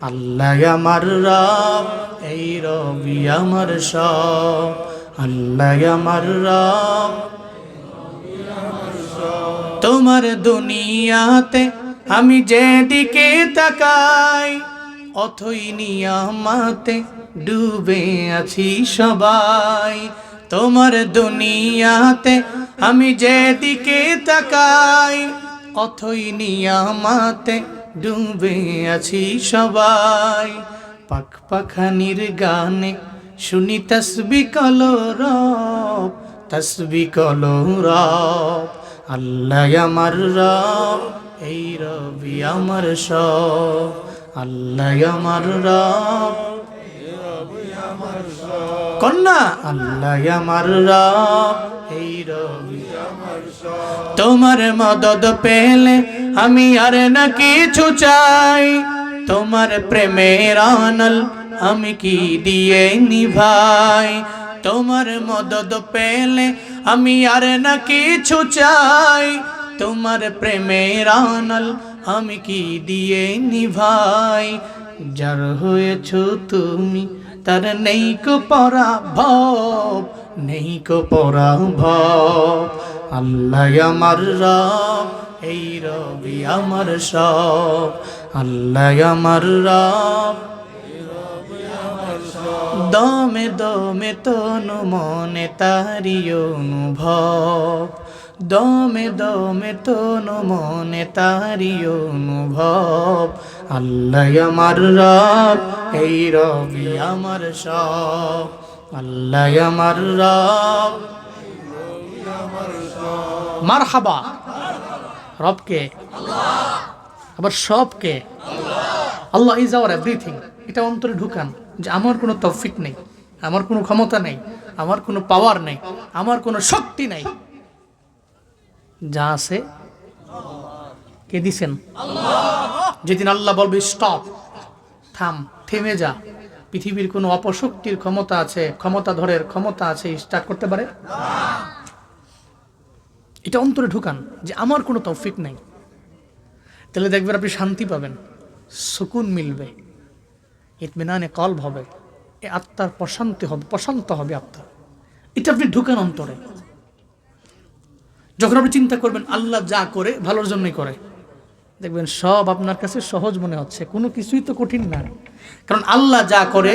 আল্লাহ আমার রব, এই রবি আমার সব। আল্লাহ আমার রব, তোমার দুনিয়াতে আমি যেদিকে তাকাই, অথই নিয়ামতে ডুবে আছি সবাই। তোমার দুনিয়াতে আমি যেদিকে তাকাই, অথই নিয়ামতে ডুবে আছি সবাই। পাখ পাখানির গানে শুনি তসবি কলরব, তসবি কলরব। আল্লাহ আমার রব, এই রবি আমার সব। আল্লাহ আমার রব, কন্যা আল্লাহ আমার রব, এই রবি আমার সব। তোমার মদদ পেলে আমি আর না কিছু চাই, তোমার প্রেমের আনল আমি কি দিয়ে নিভাই। তোমার মদদ পেলে আমি আর না কিছু চাই, তোমার প্রেমের আনল আমি কি দিয়ে নিভাই। যার হয়েছো তুমি তার নেই কো পরাভব, নেই কো পরাভব। আল্লাহ আমার রব, এই রবি আমার সব। আল্লাহ আমার রব, দমে দমে তনু মনে তারি অনুভব, দমে দমে তনু মনে তারি অনুভব। আল্লাহ আমার রব, এই রবি আমার সব। আল্লাহ আমার রব, মারহাবা। রবকে আবার সবকে, আল্লাহ ইজ আওয়ার এভরিথিং। এটা অন্তরে ঢুকান যে আমার কোনো তৌফিক নেই, আমার কোনো ক্ষমতা নেই, আমার কোনো পাওয়ার নেই, আমার কোনো শক্তি নেই। যা আছে কে দিছেন? যেদিন আল্লাহ বলবে স্টপ, থাম, থেমে যা, পৃথিবীর কোনো অপশক্তির ক্ষমতা আছে, ক্ষমতা ধরের ক্ষমতা আছে স্টার্ট করতে পারে? এটা অন্তরে ঢুকান যে আমার কোনো তৌফিক নেই। তাহলে দেখবেন আপনি শান্তি পাবেন, সুকুন মিলবে, ইতমিনানে কলব হবে, এ আত্মার প্রশান্তি হবে, প্রশান্ত হবে আত্মা। এটা আপনি ঢুকান অন্তরে। যখন আপনি চিন্তা করবেন আল্লাহ যা করে ভালোর জন্যই করে, দেখবেন সব আপনার কাছে সহজ মনে হচ্ছে, কোনো কিছুই তো কঠিন না। কারণ আল্লাহ যা করে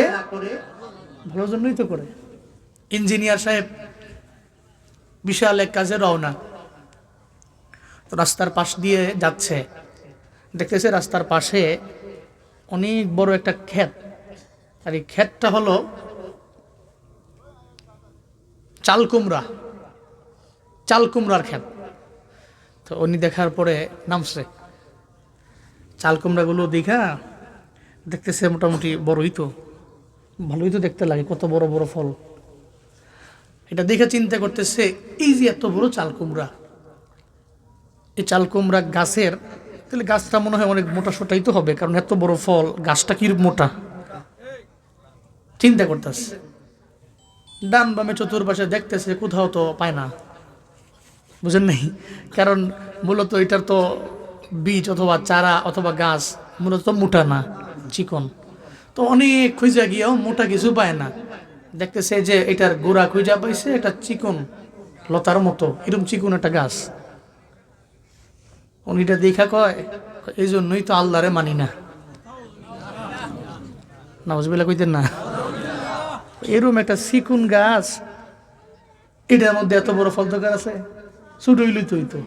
ভালোর জন্যই তো করে। ইঞ্জিনিয়ার সাহেব বিশাল এক কাজে রওনা, তো রাস্তার পাশ দিয়ে যাচ্ছে, দেখতেছে রাস্তার পাশে অনেক বড় একটা ক্ষেত, আর এই ক্ষেতটা হলো চাল কুমড়া, চাল কুমড়ার ক্ষেত। তো উনি দেখার পরে নামছে, চাল কুমড়াগুলো দেখা দেখতেছে মোটামুটি বড়ই তো, ভালোই তো দেখতে লাগে, কত বড় বড় ফল। এটা দেখে চিন্তা করতেছে এই যে এত বড় চাল কুমড়া, এই চাল কুমড়া গাছের, তাহলে গাছটা মনে হয় অনেক মোটা সোটাই তো হবে, কারণ এত বড় ফল, গাছটা কি মোটা। চিন্তা করতেছে, ডান বামে চতুর্পাশে দেখতেছে, কোথাও তো পায় না, বুঝেন নাই? কারণ মূলত এটার তো বীজ অথবা চারা অথবা গাছ মূলত মোটা না, চিকন। তো অনেক খুঁজা গিয়েও মোটা কিছু পায় না। দেখতেছে যে এটার গোড়া খুঁজা পাইছে, এটা চিকন লতার মতো, এরকম চিকন একটা গাছ। উনিটা দেখা কয়, এই জন্যই তো আল্লাহরে মানি না। নাউজুবিল্লাহ কইতেন না? এরকম একটা চিকুন গাছ, এটার মধ্যে এত বড় ফল দরকার আছে? ছোট হইলই তো হইতো।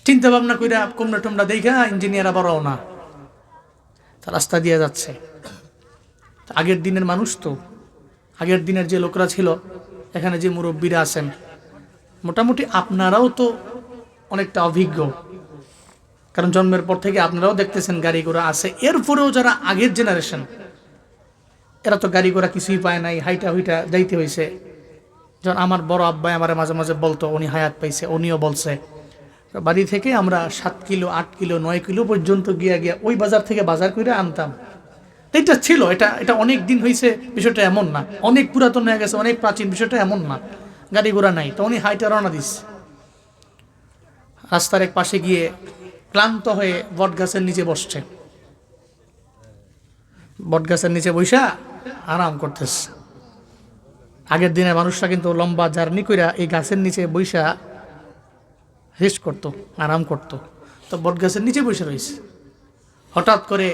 চিন্তা ভাবনা কইরা কুমড়া টুমড়া দেখা ইঞ্জিনিয়ার আবার রওনা, রাস্তা দিয়ে যাচ্ছে। আগের দিনের মানুষ তো, আগের দিনের যে লোকরা ছিল, এখানে যে মুরব্বীরা আছেন, মোটামুটি আপনারাও তো অনেকটা অভিজ্ঞ, কারণ জন্মের পর থেকে আপনারাও দেখতেছেন গাড়ি ঘোড়া আছে। এরপরেও যারা আগের জেনারেশন, এরা তো গাড়ি ঘোড়া কিছুই পায় নাই, হাইটা হুইটা যাইতে হয়েছে। যখন আমার বড় আব্বাই আমার মাঝে মাঝে বলতো, উনি হায়াত পাইছে, উনিও বলছে বাড়ি থেকে আমরা 7 কিলো 8 কিলো 9 কিলো পর্যন্ত গিয়া ওই বাজার থেকে বাজার করে আনতাম। এটা ছিল, এটা অনেক দিন হয়েছে, বিষয়টা এমন না, অনেক পুরাতন হয়ে গেছে, অনেক প্রাচীন, বিষয়টা এমন না। গাড়ি ঘোড়া নাই, তো উনি হাইটা রওনা দিস। রাস্তার এক পাশে গিয়ে ক্লান্ত হয়ে বট গাছের নিচে বসছে। বট গাছের নিচে বৈশা আরাম করতেছে। আগের দিনের মানুষরা কিন্তু লম্বা জার্নি কইরা এই গাছের নিচে বৈশা রেস্ট করতো, আরাম করতো। তো বট গাছের নিচে বসে রয়েছে। হঠাৎ করে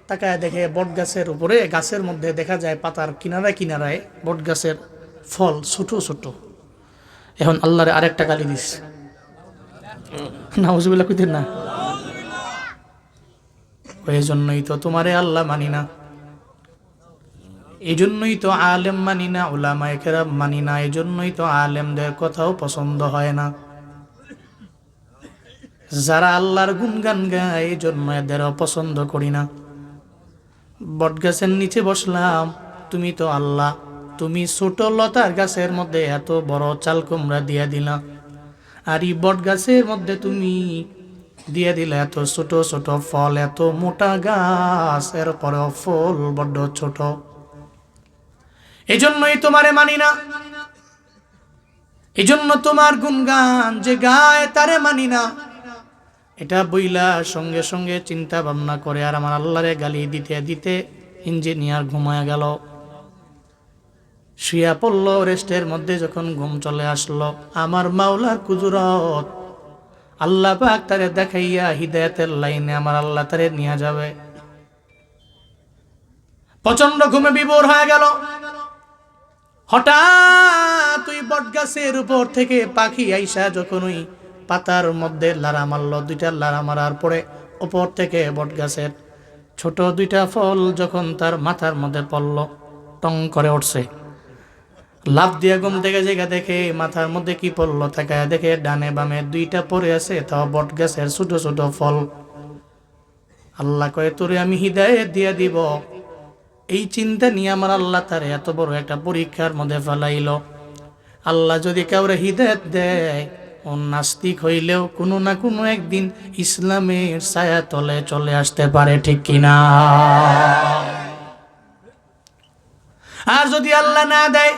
তাকায় দেখে বট গাছের উপরে, গাছের মধ্যে দেখা যায় পাতার কিনারায় কিনারায় বট গাছের ফল ছোট ছোট। এখন আল্লাহরে আরেকটা গালি দিস, নাউজুবিল্লাহ কইতেন না। ওই জন্যই তো তোমারে আল্লাহ মানি না, এই জন্যই তো আলেম মানি না, উলামায়ে কেরাম মানি না, এই জন্যই তো আলেমদের কথাও পছন্দ হয় না। যারা আল্লাহর গুণগান গায় এই জন্য এদেরও পছন্দ করি না। বটগাছের নিচে বসলাম, তুমি তো আল্লাহ, তুমি ছোট লতার গাছের মধ্যে এত বড় চাল কুমড়া দিয়া দিলা, আর এই বট গাছের মধ্যে তুমি দিয়ে দিলে এত ছোট ছোট ফল, এত মোটা গাছ, এরপরেও ফল বড্ড ছোট। এই জন্যই তোমারে মানি না, এই জন্য তোমার গুণগান যে গায় তারে মানি না। এটা বইলা সঙ্গে সঙ্গে চিন্তা ভাবনা করে আর আমার আল্লাহরে গালি দিতে দিতে ইঞ্জিনিয়ার ঘুমায় গেল, শুয়া পড়ল। রেস্টের মধ্যে যখন ঘুম চলে আসলো, আমার মাওলার কুদরত, আল্লাহ পাক তারে দেখাইয়া হিদায়াতের লাইনে আমার আল্লাহ তারে নিয়ে যাবে। প্রচন্ড ঘুমে বিভোর হয়ে গেল। হঠাৎ ওই বটগাছের উপর থেকে পাখি আইসা যখন ওই পাতার মধ্যে লাড়া মারলো, দুইটা লাড়া মারার পরে উপর থেকে বটগাছের ছোট দুইটা ফল যখন তার মাথার মধ্যে পড়ল, টং করে উঠছে। লাফ দিয়ে ঘুম থেকে জেগে দেখে মাথার মধ্যে কি পড়লো, তাকায় দেখে ডানে বামে দুইটা পড়ে আছে, তাও বটগাছের ছোট ছোট ফল। আল্লাহ কয়ে তোরে আমি হিদায়াত দিয়ে দিব। এই চিন্তা নিয়ে আমার আল্লাহ তার এত বড় একটা পরীক্ষার মধ্যে ফেলাইল। আল্লাহ যদি কাউরে হিদায়াত দেয়, ও নাস্তিক হইলেও কোনো না কোনো একদিন ইসলামের ছায়া তলে চলে আসতে পারে, ঠিক কিনা? আর যদি আল্লাহ না দেয়,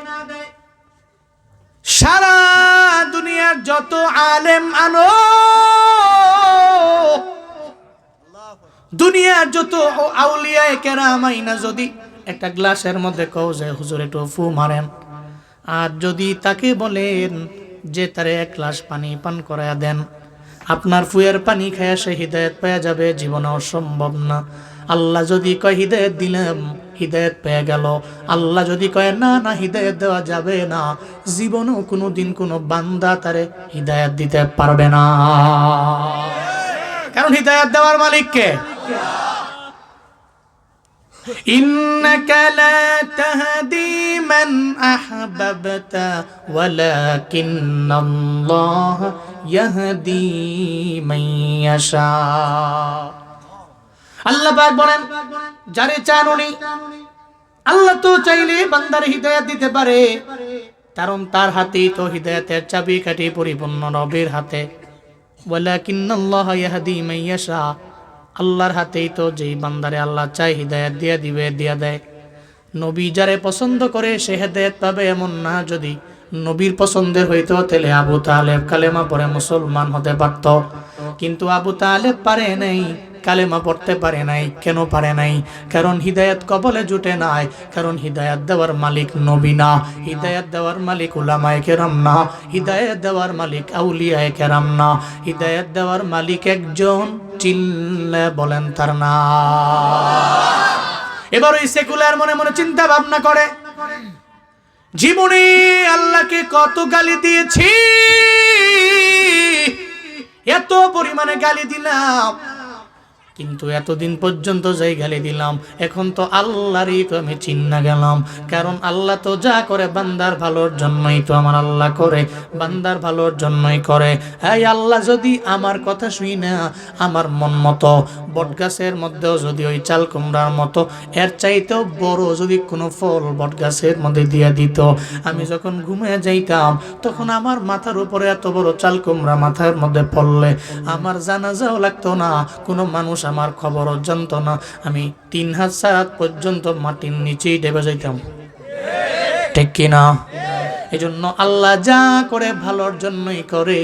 সারা দুনিয়ার যত আলেম আনো, দুনিয়ার যত আউলিয়ায়ে কেরাম আইনা যদি একটা গ্লাসের মধ্যে কও যে হুজুর একটু ফু মারেন, আর যদি তাকে বলেন যে তারে এক গ্লাস পানি পান করায়া দেন, আপনার ফুয়ের পানি খায়া সে হিদায়াত পেয়ে যাবে, জীবনে অসম্ভব না। আল্লাহ যদি কয় হিদায়াত দিলাম, হিদায়াত পেয়ে গেল। আল্লাহ যদি কয় না না হিদায়াত দেওয়া যাবে না, জীবনেও কোনো দিন কোনো বান্দা তারে হিদায়াত দিতে পারবে না। কারণ হিদায়াত দেওয়ার মালিক কে? ইন্নাকা লা তাহদি মান আহবাবতা ওয়ালাকিন্নাল্লাহ ইয়াহদি মান ইয়াশা। আল্লাহ পাক বলেন, যারে চান উনি, আল্লাহ তো চাইলে বান্দার হিদায়াত দিতে পারে, কারণ তার হাতেই তো হিদায়াতের চাবিকাঠি পরিপূর্ণ রবের হাতে। ওয়ালাকিন্নাল্লাহ ইয়াহদি মান ইয়াশা, আল্লাহর হাতেই তো যেই বান্দারে আল্লাহ চাই হিদায়াত দিয়ে দিবে, দিয়া দেয়। নবী যারে পছন্দ করে সে হেদায়েত পাবে এমন না। যদি নবীর পছন্দের হইতো তাহলে আবু তালেব কালেমা পড়ে মুসলমান হতে পারত, কিন্তু আবু তালেব পারে নাই, কালেমা পড়তে পারে নাই। কেন পারে নাই? কারণ হিদায়াত কবলে জুটে নাই। কারণ হিদায়াত দেওয়ার মালিক নবী না, হিদায়াত দেওয়ার মালিক উলামায়ে কেরাম না, হিদায়াত দেওয়ার মালিক আউলিয়ায়ে কেরাম না, হিদায়াত দেওয়ার মালিক একজন, চিল্লে বলেন তার নাম। এবার ওই সেকুলার মনে মনে চিন্তা ভাবনা করে, জীবনে আল্লাহকে কত গালি দিয়েছি, এত পরিমাণে গালি দিলাম, কিন্তু এতদিন পর্যন্ত যাই গালি দিলাম, এখন তো আল্লাহরই তো আমি চিন্না গেলাম। কারণ আল্লাহ তো যা করে বান্দার ভালোর জন্যই তো আমার আল্লাহ করে, বান্দার ভালোর জন্যই করে। এই আল্লাহ যদি আমার কথা শুই না, আমার মন মতো বটগাছের মধ্যেও যদি ওই চাল কুমড়ার মতো এর চাইতেও বড় যদি কোনো ফল বটগাছের মধ্যে দিয়ে দিত, আমি যখন ঘুমিয়ে যাইতাম তখন আমার মাথার উপরে এত বড় চাল কুমড়া মাথার মধ্যে পড়লে আমার জানাজাও লাগতো না, কোনো মানুষ আমার খবরও জানতো না। আমি 3 হাত 4 হাত পর্যন্ত মাটির নিচেই ডেবে যাইতাম, ঠিক কিনা? এজন্য আল্লাহ যা করে ভালোর জন্যই করে।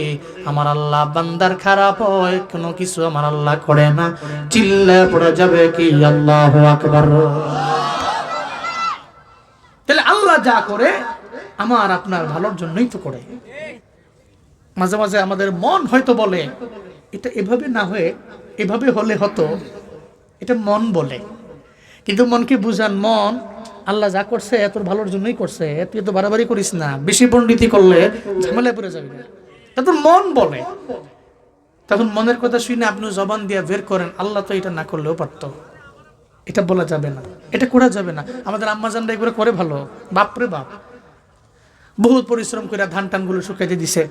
আমার আল্লাহ বান্দার খারাপ হয় কোনো কিছু আমার আল্লাহ করে না। চিল্লায় পড়ে যাবে কি আল্লাহু আকবার। তাহলে আল্লাহ যা করে আমার আপনার ভালোর জন্যই তো করে। মাঝে মাঝে আমাদের মন হয়তো বলে এটা এভাবে না হয়ে এভাবে হলে হতো, এটা মন বলে। কিন্তু মনকে বুঝান, মন আল্লাহ যা করছে তোর ভালোর জন্যই করছে, তুই তো বাড়াবাড়ি করিস না, বেশি পণ্ডিতি করলে ঝামেলায় পড়ে যাবি না। তা তো মন বলে। তখন মনের কথা শুনে আপনি জবান দিয়ে বের করেন আল্লাহ তো এটা না করলেও পারতো, এটা বলা যাবে না, এটা করা যাবে না। আমাদের আম্মাজানরা এগুলো করে ভালো, বাপরে বাপ, বহুত পরিশ্রম করে ধান টানগুলো শুকাইতে দিছে।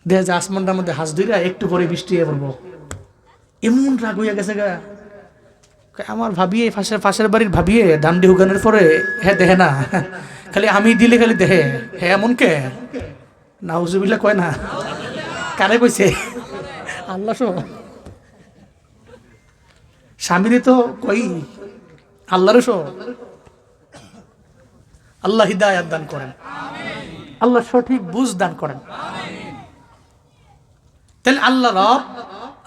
দেখা যায় আসমানটার মধ্যে হাঁস ধইরা একটু পরে বৃষ্টি হয়ে পড়বো, এমন রাগ হইয়া গেছে গা। আমার ভাবিয়ে পাশের বাড়ির ভাবিয়ে দান্ডি হুগানের পরে হ্যাঁ দেখে না, খালি আমি দিলে খালি দেখে হ্যাঁ এমন কে নাউজুবিল্লাহ কয় না, কারে কইছে আল্লাহ শো স্বামীরে তো কই আল্লাহরে শো। আল্লাহ হিদায়াত দান করেন, আল্লাহ সঠিক বুঝ দান করেন। তাহলে আল্লাহ রব,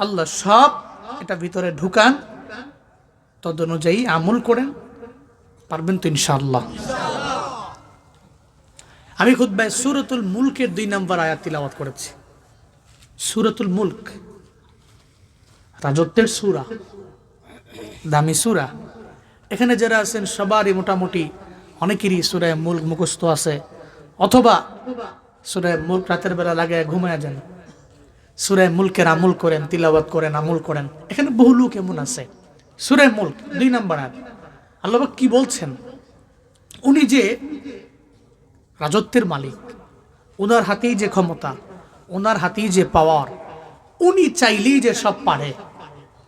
আল্লাহ সব, এটা ভিতরে ঢুকান, তদ অনুযায়ী আমল করেন, পারবেন তো ইনশাআল্লাহ। আমি খুতবায় সূরাতুল মুলকের 2 নম্বর আয়াত তিলাওয়াত করেছি। সূরাতুল মুলক রাজত্বের সূরা, দামি সূরা। এখানে যারা আছেন সবারই মোটামুটি অনেকেরই সূরা মুলক মুখস্থ আছে, অথবা সূরা মুলক রাতের বেলা লাগায় ঘুমায় যান, সূরা মুলকের আমল করেন, তিলাওয়াত করেন, আমল করেন। এখানে বহু লোক এমন আছে। সূরা মুলক 2 নম্বর আয়াত আল্লাহ পাক কি বলছেন? উনি যে রাজত্বের মালিক, ওনার হাতেই যে ক্ষমতা, ওনার হাতেই যে পাওয়ার, উনি চাইলেই যে সব পারে।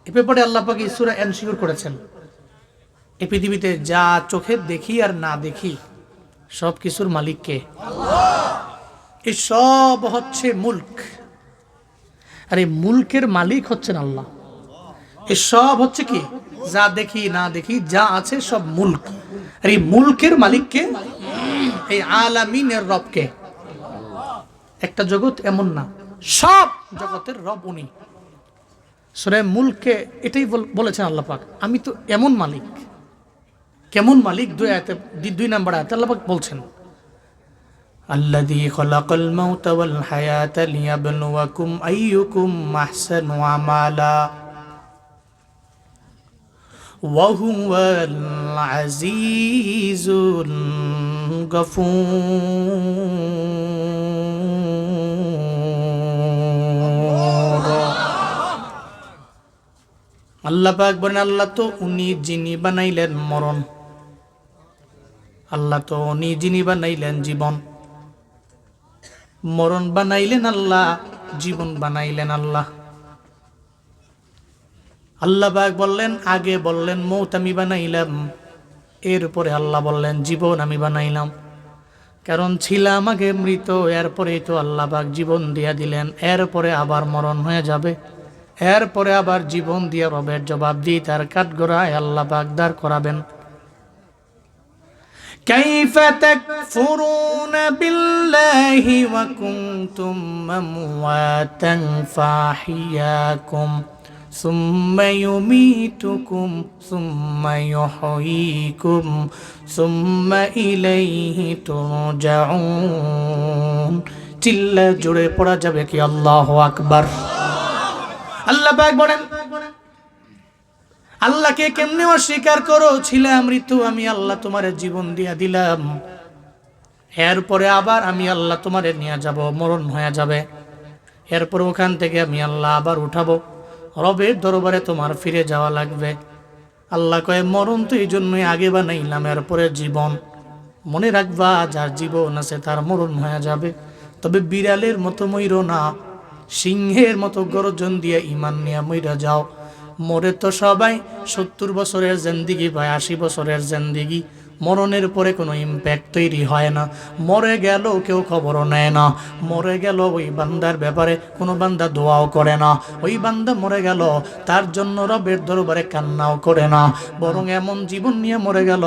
এ ব্যাপারে আল্লাহ পাক এই সূরা এনশিওর করেছেন। এই পৃথিবীতে যা চোখে দেখি আর না দেখি সব কিছুর মালিক কে? আল্লাহ। এই সব হচ্ছে মুলক, আর এই মুলকের মালিক হচ্ছেন আল্লাহ। এই সব হচ্ছে কি? যা দেখি না দেখি যা আছে সব মুলক। আর এই মুলকের মালিককে, এই আলামিনের রবকে। একটা জগৎ এমন না, সব জগতের রব উনি। সূরা মুলকে এটাই বলেছেন আল্লাহ পাক, আমি তো এমন মালিক। কেমন মালিক? 2 নম্বর আয়াতে আল্লাহ পাক বলছেন, আল্লাযী খালাকাল মাউতা ওয়াল হায়াতা লিয়াবলুয়াকুম আইয়ুকুম আহসানু আমালা ওয়া হুয়াল আজিজুল গফুর। আল্লাহ পাক বলেন, আল্লাহ তো উনি যিনি বানাইলেন মরণ, আল্লাহ তো উনি যিনি বানাইলেন জীবন। মরণ বানাইলেন আল্লাহ, জীবন বানাইলেন আল্লাহ। আল্লাহ পাক বললেন, আগে বললেন মৌত আমি বানাইলাম, এরপরে আল্লাহ বললেন জীবন আমি বানাইলাম। কারণ ছিলাম আগে মৃত, এরপরেই তো আল্লাহ পাক জীবন দিয়া দিলেন। এরপরে আবার মরণ হয়ে যাবে, এরপরে আবার জীবন দিয়ে রবের জবাব দিয়ে তার কাঠগড়ায় আল্লাহ পাক দাঁড় করাবেন। كيف تكفرون بالله وكنتم أمواتا فأحياكم ثم يميتكم ثم يحييكم ثم إليه ترجعون। চিল্লা জোরে পড়া যাবে কি আল্লাহু আকবার। আল্লাহ পাক বলেন, আল্লাহকে কেমনে অস্বীকার করো? ছিলাম মৃত্যু, আমি আল্লাহ তোমারে জীবন দিয়া দিলাম, এরপরে আবার আমি আল্লাহ তোমারে নিয়ে যাব, মরণ হয়ে যাবে, এরপর ওখান থেকে আমি আল্লাহ আবার উঠাবো, রবের দরবারে তোমার ফিরে যাওয়া লাগবে। আল্লাহ কয়, মরণ তো এই জন্যই আগে বানাইলাম, এরপরে জীবন। মনে রাখবা, যার জীবন আছে তার মরণ হয়ে যাবে, তবে বিড়ালের মতো মইরো না, সিংহের মতো গর্জন দিয়ে ইমান নিয়ে মইরা যাও। মরে তো সবাই 70 বছরের জিন্দেগি বা 80 বছরের জিন্দেগি, মরণের পরে কোনো ইম্প্যাক্ট তৈরি হয় না। মরে গেল কেউ খবরও নেয় না, মরে গেল ওই বান্দার ব্যাপারে কোনো বান্দা দোয়াও করে না। ওই বান্দা মরে গেল, তার জন্য রবের দরবারে কান্নাও করে না, বরং এমন জীবন নিয়ে মরে গেল,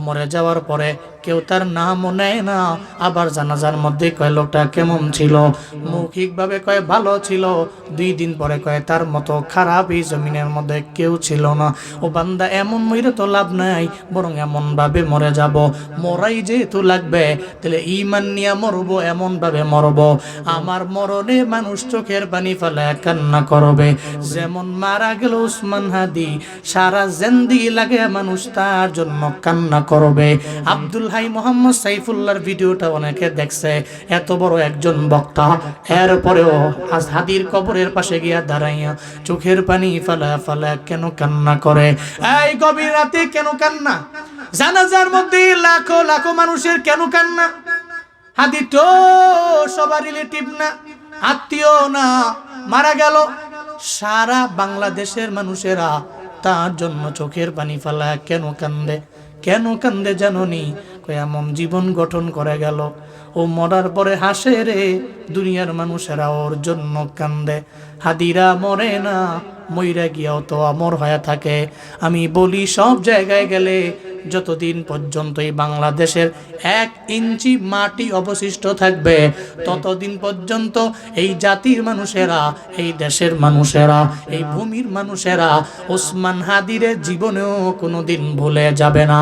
মরে যাওয়ার পরে কেউ তার নামও নেয় না। আবার জানাজার মধ্যে কয় লোকটা কেমন ছিল, মৌখিকভাবে কয় ভালো ছিল, 2 দিন পরে কয় তার মতো খারাপ এই জমিনের মধ্যে কেউ ছিল না। ও বান্দা, এমন মরে তো লাভ নাই, বরং এমন ভাবে মরে যাব, মরাই যেহেতু লাগবে তাহলে ঈমান নিয়ে মরবো, এমন ভাবে মরবো আমার মরণে মানুষ চোখের পানি ফেলে কান্না করবে। যেমন মারা গেল উসমান হাদি, সারা জিন্দেগি লাগে মানুষ তার জন্য কান্না করবে। আব্দুল হাই মোহাম্মদ সাইফুল্লাহর ভিডিওটা অনেকে দেখছে, এত বড় একজন বক্তা, এরপরেও আজ হাদির কবরের পাশে গিয়া দাঁড়াইয়া চোখের পানি ফেলা ফেলা কেন কান্না করে? এই গভীর রাতে কেন কান্না? জানাজার মধ্যে লাখো লাখো মানুষের কেন কান্না? হাদি তো সবার রিলেটিভ না, আত্মীয় না, মারা গেল, সারা বাংলাদেশের মানুষেরা তার জন্য চোখের পানি ফেলা কেন কান্দে? কেন কান্দে জানোনি? এমন জীবন গঠন করে গেল, ও মরার পরে হাসে রে, দুনিয়ার মানুষেরা ওর জন্য কান্দে। হাদিরা মরে না, মইরা গিয়াও তো অমর হয়ে থাকে। আমি বলি সব জায়গায় গেলে যতদিন পর্যন্ত এই বাংলাদেশের 1 ইঞ্চি মাটি অবশিষ্ট থাকবে, ততদিন পর্যন্ত এই জাতির মানুষেরা, এই দেশের মানুষেরা, এই ভূমির মানুষেরা ওসমান হাদিরে জীবনেও কোনোদিন ভুলে যাবে না।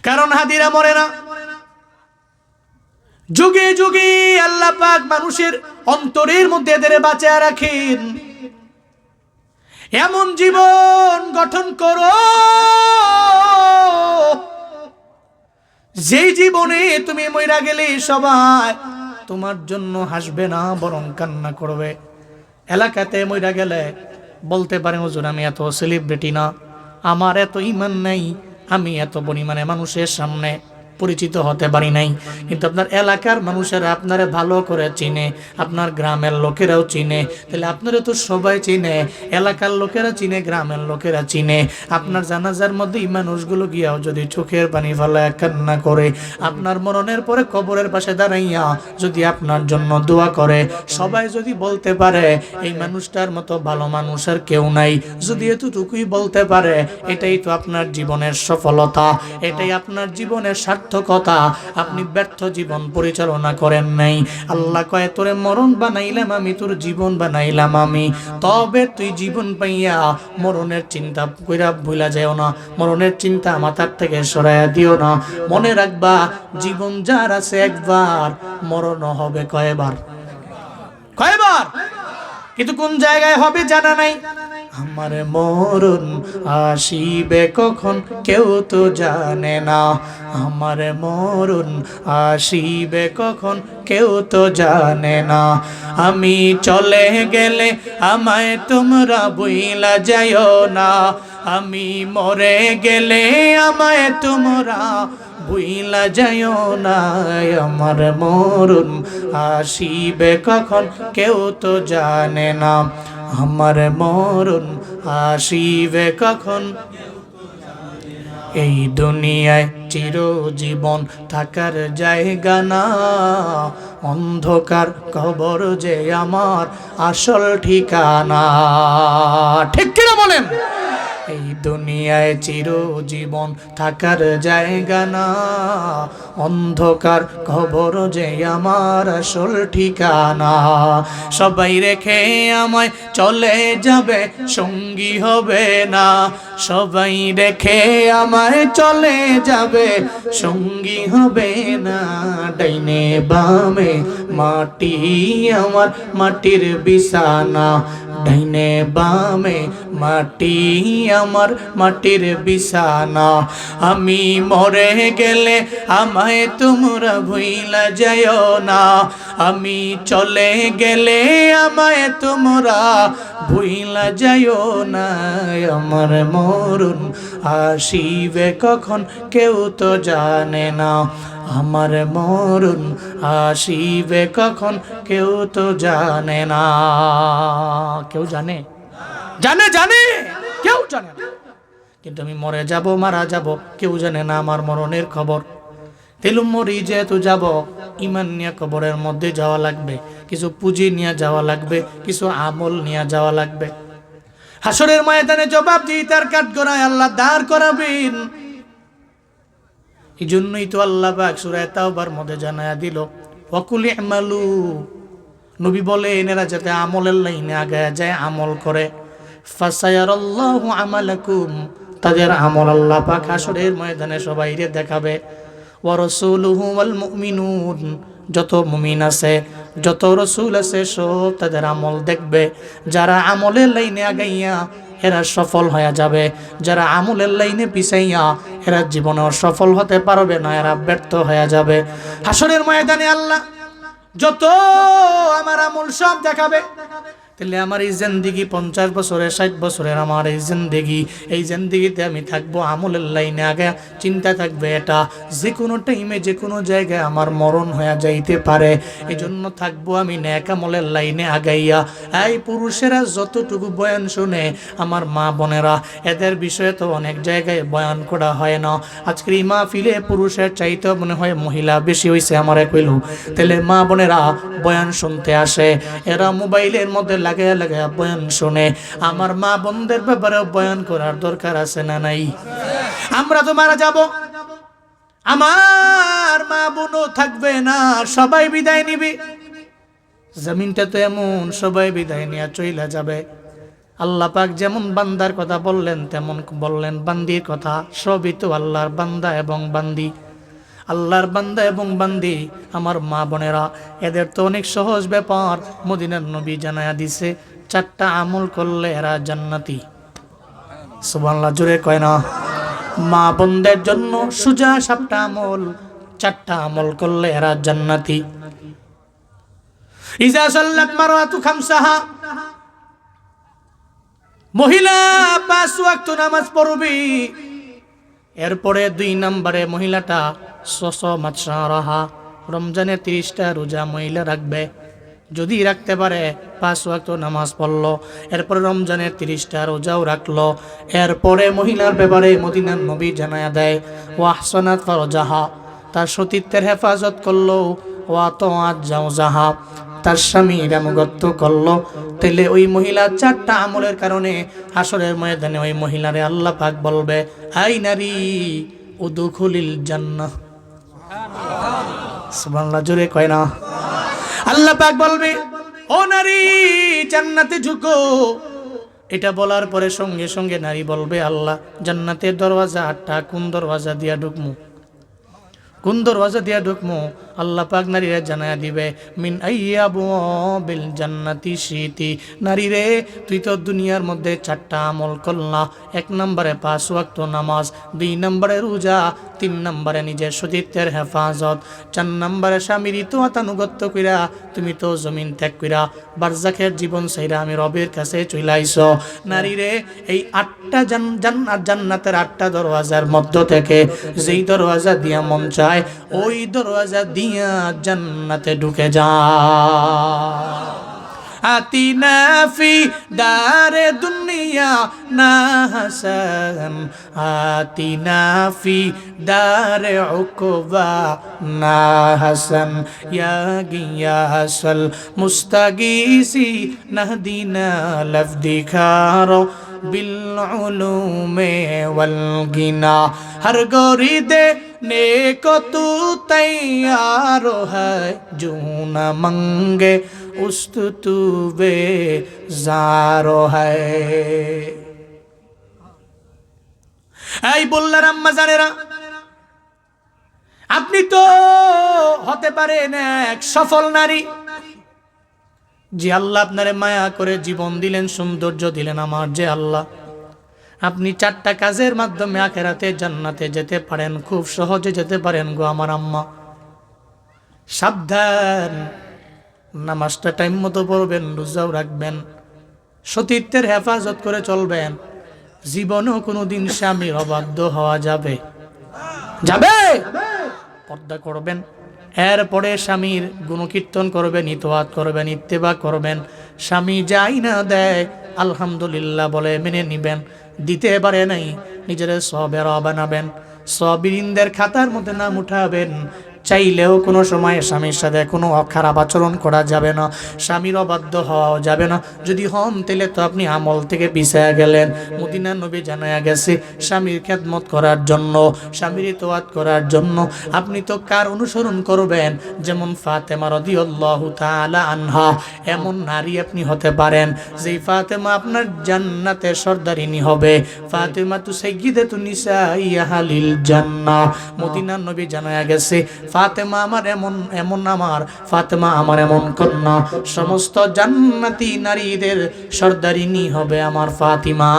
কারণ হাদিরা মরে না। যুগে যুগে আল্লাহ পাক মানুষের অন্তরের মধ্যে এদের বাঁচিয়ে রাখেন। এমন জীবন গঠন করো যেই জীবনে তুমি মইরা গেলে সবাই তোমার জন্য হাসবে না, বরং কান্না করবে। এলাকাতে মইরা গেলে বলতে পারেন, হুজুর আমি এত সেলিব্রিটি না, আমার এত ঈমান নাই, আমি এত পরিমাণে মানুষের সামনে পরিচিত হতে পারি নাই, কিন্তু আপনার এলাকার মানুষেরা আপনারে ভালো করে চিনে, আপনার গ্রামের লোকেরাও চিনে, তাহলে আপনারা তো সবাই চিনে, এলাকার লোকেরা চিনে, গ্রামের লোকেরা চিনে। আপনার জানাজার মধ্যে এই মানুষগুলো গিয়াও যদি চোখের পানি ফেলায় কান্না করে, আপনার মরণের পরে কবরের পাশে দাঁড়াইয়া যদি আপনার জন্য দোয়া করে, সবাই যদি বলতে পারে এই মানুষটার মতো ভালো মানুষ আর কেউ নাই, যদি এতটুকুই বলতে পারে, এটাই তো আপনার জীবনের সফলতা, এটাই আপনার জীবনের সার্থকতা। আপনি ব্যর্থ জীবন পরিচালনা করেন নাই। আল্লাহ কয়, তোরে মরণ বানাইলাম আমি, তোর জীবন বানাইলাম আমি, তবে তুই জীবন পাইয়া মরণের চিন্তা কইরা ভুলা যাও না, মরণের চিন্তা মাথার থেকে সরাইয়া দিও না। মনে রাখবা, জীবন যার আছে একবার, মরণ হবে কয়বার? কয়বার? কিন্তু কোন জায়গায় হবে জানা নাই। আমার মরণ আসিবে কখন কেউ তো জানে না, আমার মরণ আসিবে কখন কেউ তো জানে না। আমি চলে গেলে আমায় তোমরা ভুইলা যাইও না, আমি মরে গেলে আমায় তোমরা ভুইলা যাইও না। আমার মরণ আসিবে কখন কেউ তো জানে না, আমার মরণ আসিবে কখন। এই দুনিয়ায় চিরজীবন থাকার জায়গা না, অন্ধকার কবর যে আমার আসল ঠিকানা। ঠিক কিনা বলেন? এই দুনিয়ায় চিরজীবন থাকার জায়গা না, অন্ধকার কবর যে আমার আসল ঠিকানা। সবাই রেখে আমায় চলে যাবে, সঙ্গী হবে না, সবাই রেখে আমায় চলে যাবে, সঙ্গী হবে না। ডাইনে বামে মাটি আমার মাটির বিছানা, ডাইনে বামে মাটি আমার মাটির বিছানা। আমি মরে গেলে আমায় তোমরা ভুইলা যাইও না, আমি চলে গেলে আমায় তোমরা ভুইলা যাইও না। আমার মরণ আসিবে কখন কেউ তো জানে না, আমার মরণ আসিবে কখন কেউ তো জানে না। কেউ জানে? জানে? জানে? কেউ জানে না। কিন্তু আমি মরে যাব, মারা যাব, কেউ জানে না আমার মরণের খবর। তেলুম মরি যেহেতু যাব, ইমান নিয়ে কবরের মধ্যে যাওয়া লাগবে, কিছু পুঁজি নিয়ে যাওয়া লাগবে, কিছু আমল নিয়ে যাওয়া লাগবে। হাসরের ময়দানে জবাবদিহিতার কাঠগড়ায় আল্লাহ দাঁড় করাবেন। এই জন্যই তো আল্লাহ পাক সূরা তাওবার মধ্যে জানায়া দিল, ওয়াকুল ইমালু, নবী বলে এনারা যাতে আমলের লাইনে আগায় যায়, আমল করে, ফাসায়ারাল্লাহু আমালাকুম, তাদের আমল আল্লাহ পাক হাসরের ময়দানে সবাইরে দেখাবে। ওয়া রাসূলুহু ওয়াল মুমিনুন, যত মুমিন আছে, যত রাসূল আছে, সব তাদের আমল দেখবে। যারা আমলের লাইনে আগাইয়া এরা সফল হয়ে যাবে, যারা আমলের লাইনে পিছাইয়া এরা জীবনেও সফল হতে পারবে না, এরা ব্যর্থ হয়ে যাবে। হাসরের ময়দানে আল্লাহ যত আমার আমল সব দেখাবে। তাহলে আমার এই জিন্দেগি 50 বছরের 60 বছরের আমার এই জিন্দেগিতে আমি থাকবো আমলের লাইনে, আগে চিন্তা থাকবে এটা যে কোনো টাইমে যে কোনো জায়গায় আমার মরণ হয়ে যাইতে পারে। এই জন্য থাকবো আমি নেক আমলের লাইনে আগাইয়া। এই পুরুষেরা যতটুকু বয়ান শুনে, আমার মা বোনেরা, এদের বিষয়ে তো অনেক জায়গায় বয়ান করা হয় না। আজকের এই মাহফিলে পুরুষের চাইতে মনে হয় মহিলা বেশি হয়েছে আমারে কইল। তাহলে মা বোনেরা বয়ান শুনতে আসে, এরা মোবাইলের মধ্যে লাগায়া লাগায়া বয়ান শুনে। আমার মা বোনদের ব্যাপারে বয়ান করার দরকার আছে না নাই? আমরা তো মারা যাব, আমার মা বোনও থাকবে না, সবাই বিদায় নিবে। জমিনটা তো এমন, সবাই বিদায় নিয়ে চইলা যাবে। আল্লাহ পাক যেমন বান্দার কথা বললেন তেমন বললেন বান্দির কথা। সবই তো আল্লাহর বান্দা এবং বান্দি। আল্লাহর বান্দা এবং বান্দি আমার মা বোনেরা, এদের তো অনেক সহজ ব্যাপার। মদিনার নবী জানায়া দিছে, 4টা আমল করলে এরা জান্নাতি। সুবহানাল্লাহ, জোরে কয় না? মা বোনদের জন্য সুজা 7টা আমল, 4টা আমল করলে এরা জান্নাতি। ইজা সাল্লাত মারওয়াতু খামসাহা, মহিলা 5 ওয়াক্ত নামাজ পড়বে। এরপরে 2 নম্বরে মহিলাটা রাহা, রমজানের 30টা রোজা মহিলা রাখবে। যদি রাখতে পারে 5 ওয়াক্ত নামাজ পড়লো, এরপরে রমজানের 30টা রোজাও রাখলো। এরপরে মহিলার ব্যাপারে মদিনার নবী জানায়া দেয়, ওয়াহসানাত ফারজাহা, তার সতীত্বের হেফাজত করলো। ওয়া তাআত জাওজাহা, তার স্বামীর আনুগত্য করলো। তাহলে ওই মহিলা 4টা আমলের কারণে হাসরের ময়দানে ওই মহিলারে আল্লাহ পাক বলবে, আই নারী উদখুলিল জান্নাহ। সুবহানাল্লাহ, জোরে কয় না? আল্লাহ পাক বলবে, ও নারী জান্নাতে ঢুকো। এটা বলার পরে সঙ্গে সঙ্গে নারী বলবে, আল্লাহ জান্নাতের দরওয়াজা 8টা, কোন দরওয়াজা দিয়া ঢুকমু? কোন দরওয়াজা দিয়া ঢুকমু? আল্লাহ পাক নারীরা জানায়া দিবে, মিন আইয়াবুবিল জান্নাতি শিতি। নারী রে, তুই তো দুনিয়ার মধ্যে 4টা আমল করলা। 1 নম্বরে 5 ওয়াক্ত নামাজ, 2 নম্বরে রোজা, 3 নম্বরে নিজের সতীত্বের হেফাজত, 4 নম্বরে স্বামীর ইতাআত আনুগত্য কইরা তুমি তো জমিন ত্যাগ কইরা বারজাখের জীবন চাইরা আমি রবের কাছে চলে আইছো। নারী রে, এই 8টা জান্নাতের 8টা দরওয়াজার মধ্য থেকে যেই দরওয়াজা দিয়া মন চায় ওই দরওয়াজা দিয়া জান্নাতে ঢুকে যা। আতিনা ফি দারে দুনিয়া না হাসান, আতিনা ফি দারে উকবা না হাসান, ইয়া গিয়াসাল মুস্তাগীসি নাহদিনা লফদিখারো বিল উলুমে ওয়াল গিনা। হর গরি দে নেको तू तैयार है, जो न मंगे उस्त तू बेजारो है। এই বললার আম্মা জানেরা, আপনি তো হতে পারেন এক সফল নারী, যে আল্লাহ আপনারে মায়া করে জীবন দিলেন, সৌন্দর্য দিলেন। আমার যে আল্লাহ, আপনি 4টা কাজের মাধ্যমে আখিরাতে জান্নাতে যেতে পারেন, খুব সহজে যেতে পারেন গো আমার আম্মা। সাবধান, নামাজটা টাইম মতো পড়বেন, রোজাও রাখবেন, সতীত্বের হেফাজত করে চলবেন। জীবনেও কোনোদিন স্বামীর অবাধ্য হওয়া যাবে? পর্দা করবেন। এরপরে স্বামীর গুণকীর্তন করবেন, ইতাআত করবেন, ইত্তেবা করবেন। স্বামী যাই না দেয় আলহামদুলিল্লাহ বলে মেনে নিবেন। দিতে পারে নাই, নিজের সবেরা বানাবেন, সবিরিনদের খাতার মধ্যে নাম উঠাবেন। চাইলেও কোনো সময় স্বামীর সাথে কোনো খারাপ আচরণ করা যাবে না, স্বামীর অবাধ্য হওয়া যাবে না। যদি হন তাহলে তো আপনি আমল থেকে পিছিয়ে গেলেন। মদিনার নবী জানায়া গেছে স্বামীর খেদমত করার জন্য, স্বামীর ইতাআত করার জন্য আপনি তো কার অনুসরণ করবেন? যেমন ফাতেমা রাদিয়াল্লাহু তাআলা আনহা, এমন নারী আপনি হতে পারেন যেই ফাতেমা আপনার জান্নাতের সর্দারিনী হবে। ফাতেমা তু সাইয়্যিদাতুন নিসাই আহলিল জান্নাহ। মদিনার নবী জানায়া গেছে ফাতেমা আমার ফাতেমা আমার এমন কন্যা, সমস্ত জান্নাতি নারীদের সর্দারিনী হবে আমার ফাতিমা।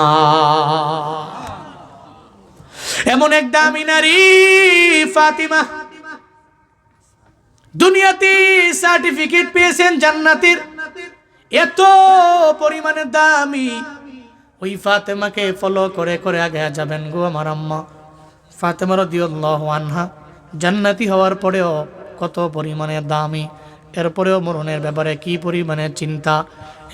এমন এক দামি নারী ফাতিমা, দুনিয়াতে সার্টিফিকেট পেয়েছেন জান্নাতের, এত পরিমাণে দামি। ওই ফাতেমাকে ফলো করে করে আগে যাবেন গো আমার আম্মা। ফাতেমা রাদিয়াল্লাহু আনহা জান্নাতি হওয়ার পরেও কত পরিমাণে দামি, এরপরেও মরণের ব্যাপারে কি পরিমাণে চিন্তা,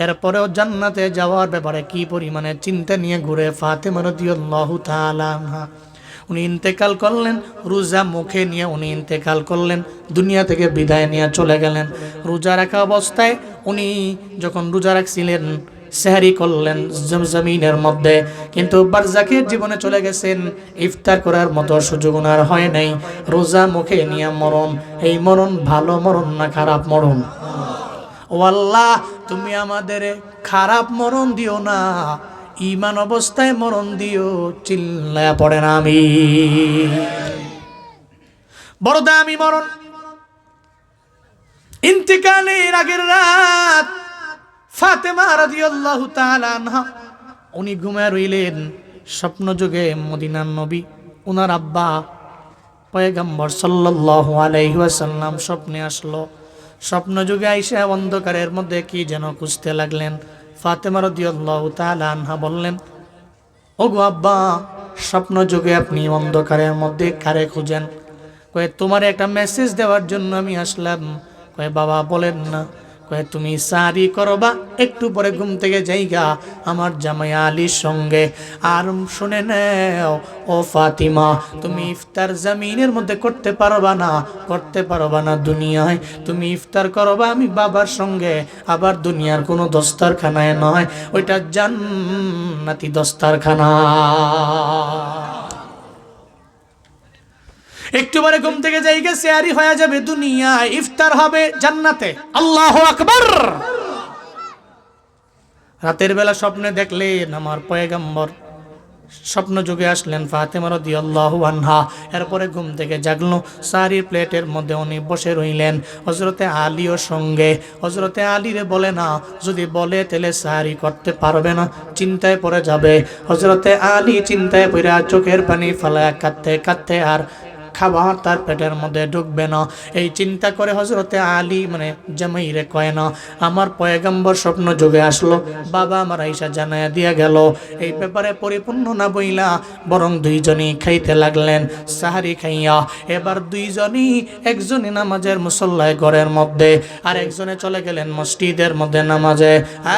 এরপরেও জান্নাতে যাওয়ার ব্যাপারে কি পরিমাণে চিন্তা নিয়ে ঘুরে ফাতেমা রাদিয়াল্লাহু তাআলা আনহা। উনি ইন্তেকাল করলেন, রোজা মুখে নিয়ে উনি ইন্তেকাল করলেন, দুনিয়া থেকে বিদায় নিয়ে চলে গেলেন। রোজা রাখা অবস্থায় উনি যখন রোজা রাখছিলেন সেহরি করলেন জমিনের মধ্যে, কিন্তু বারজাকের জীবনে চলে গেছেন, ইফতার করার মতো সুযোগ ওনার হয় নাই। রোজা মুখে নিয়ে মরণ, এই মরণ ভালো মরণ না খারাপ মরণ? ও আল্লাহ, তুমি আমাদের খারাপ মরণ দিও না, ঈমান অবস্থায় মরণ দিও। চিল্লায়া পড়েন আমিন। বড় দামি মরণ। ইন্তেকালের আগের রাত ফাতেমা রাদিয়াল্লাহু তাআলা আনহা উনি ঘুমায় রইলেন। স্বপ্ন যুগে মদিনার নবী ওনার আব্বা পয়গম্বর সাল্লাল্লাহু আলাইহি ওয়াসাল্লাম স্বপ্নে আসলো। স্বপ্ন যুগে আইসা অন্ধকারের মধ্যে কি যেন খুঁজতে লাগলেন। ফাতেমা রাদিয়াল্লাহু তাআলা আনহা বললেন, ওগো আব্বা, স্বপ্ন যুগে আপনি অন্ধকারের মধ্যে কারে খুঁজেন? কয়ে তোমার একটা মেসেজ দেওয়ার জন্য আমি আসলাম। কয়ে বাবা বলেন না। কয়ে তুমি সারি করবা, একটু পরে ঘুম থেকে যাইগা আমার জামাই আলীর সঙ্গে। আর শুনে নেও ও ফাতিমা, তুমি ইফতার জমিনের মধ্যে করতে পারবা না দুনিয়ায়। তুমি ইফতার করবা আমি বাবার সঙ্গে, আবার দুনিয়ার কোনো দস্তারখানায় নয়, ওইটা জান্নাতি দস্তারখানা। একটু পরে ঘুম থেকে যাইগে সেহারি হয়ে যাবে দুনিয়ায়, ইফতার হবে জান্নাতে। আল্লাহু আকবার। রাতের বেলা স্বপ্নে দেখলেন আমার পয়গম্বর স্বপ্ন যুগে আসলেন ফাতেমা রাদিয়াল্লাহু আনহা। এরপরে ঘুম থেকে জাগলো, সারির প্লেটের মধ্যে উনি বসে রইলেন হযরতে আলীর সঙ্গে। হযরতে আলীরে বলে না, যদি বলে তাহলে সারি করতে পারবে না, চিন্তায় পড়ে যাবে। হযরতে আলী চিন্তায় পড়ে চোখের পানি ফেলায় কাঁদতে কাঁদতে আর খাবার তার পেটের মধ্যে ঢুকবে না, এই চিন্তা করে হযরতে আলী জামাইরে কয় না, আমার পয়গম্বর স্বপ্ন যুগে আসলো, বাবা আমার আয়েশা জানায়া দিয়া গেল। এই ব্যাপারে পরিপূর্ণ না বইলা বরং দুইজনই খাইতে লাগলেন। সাহারি খাইয়া এবার দুইজনই, একজনে নামাজের মুসল্লায় ঘরের মধ্যে, আর একজনে চলে গেলেন মসজিদের মধ্যে নামাজে।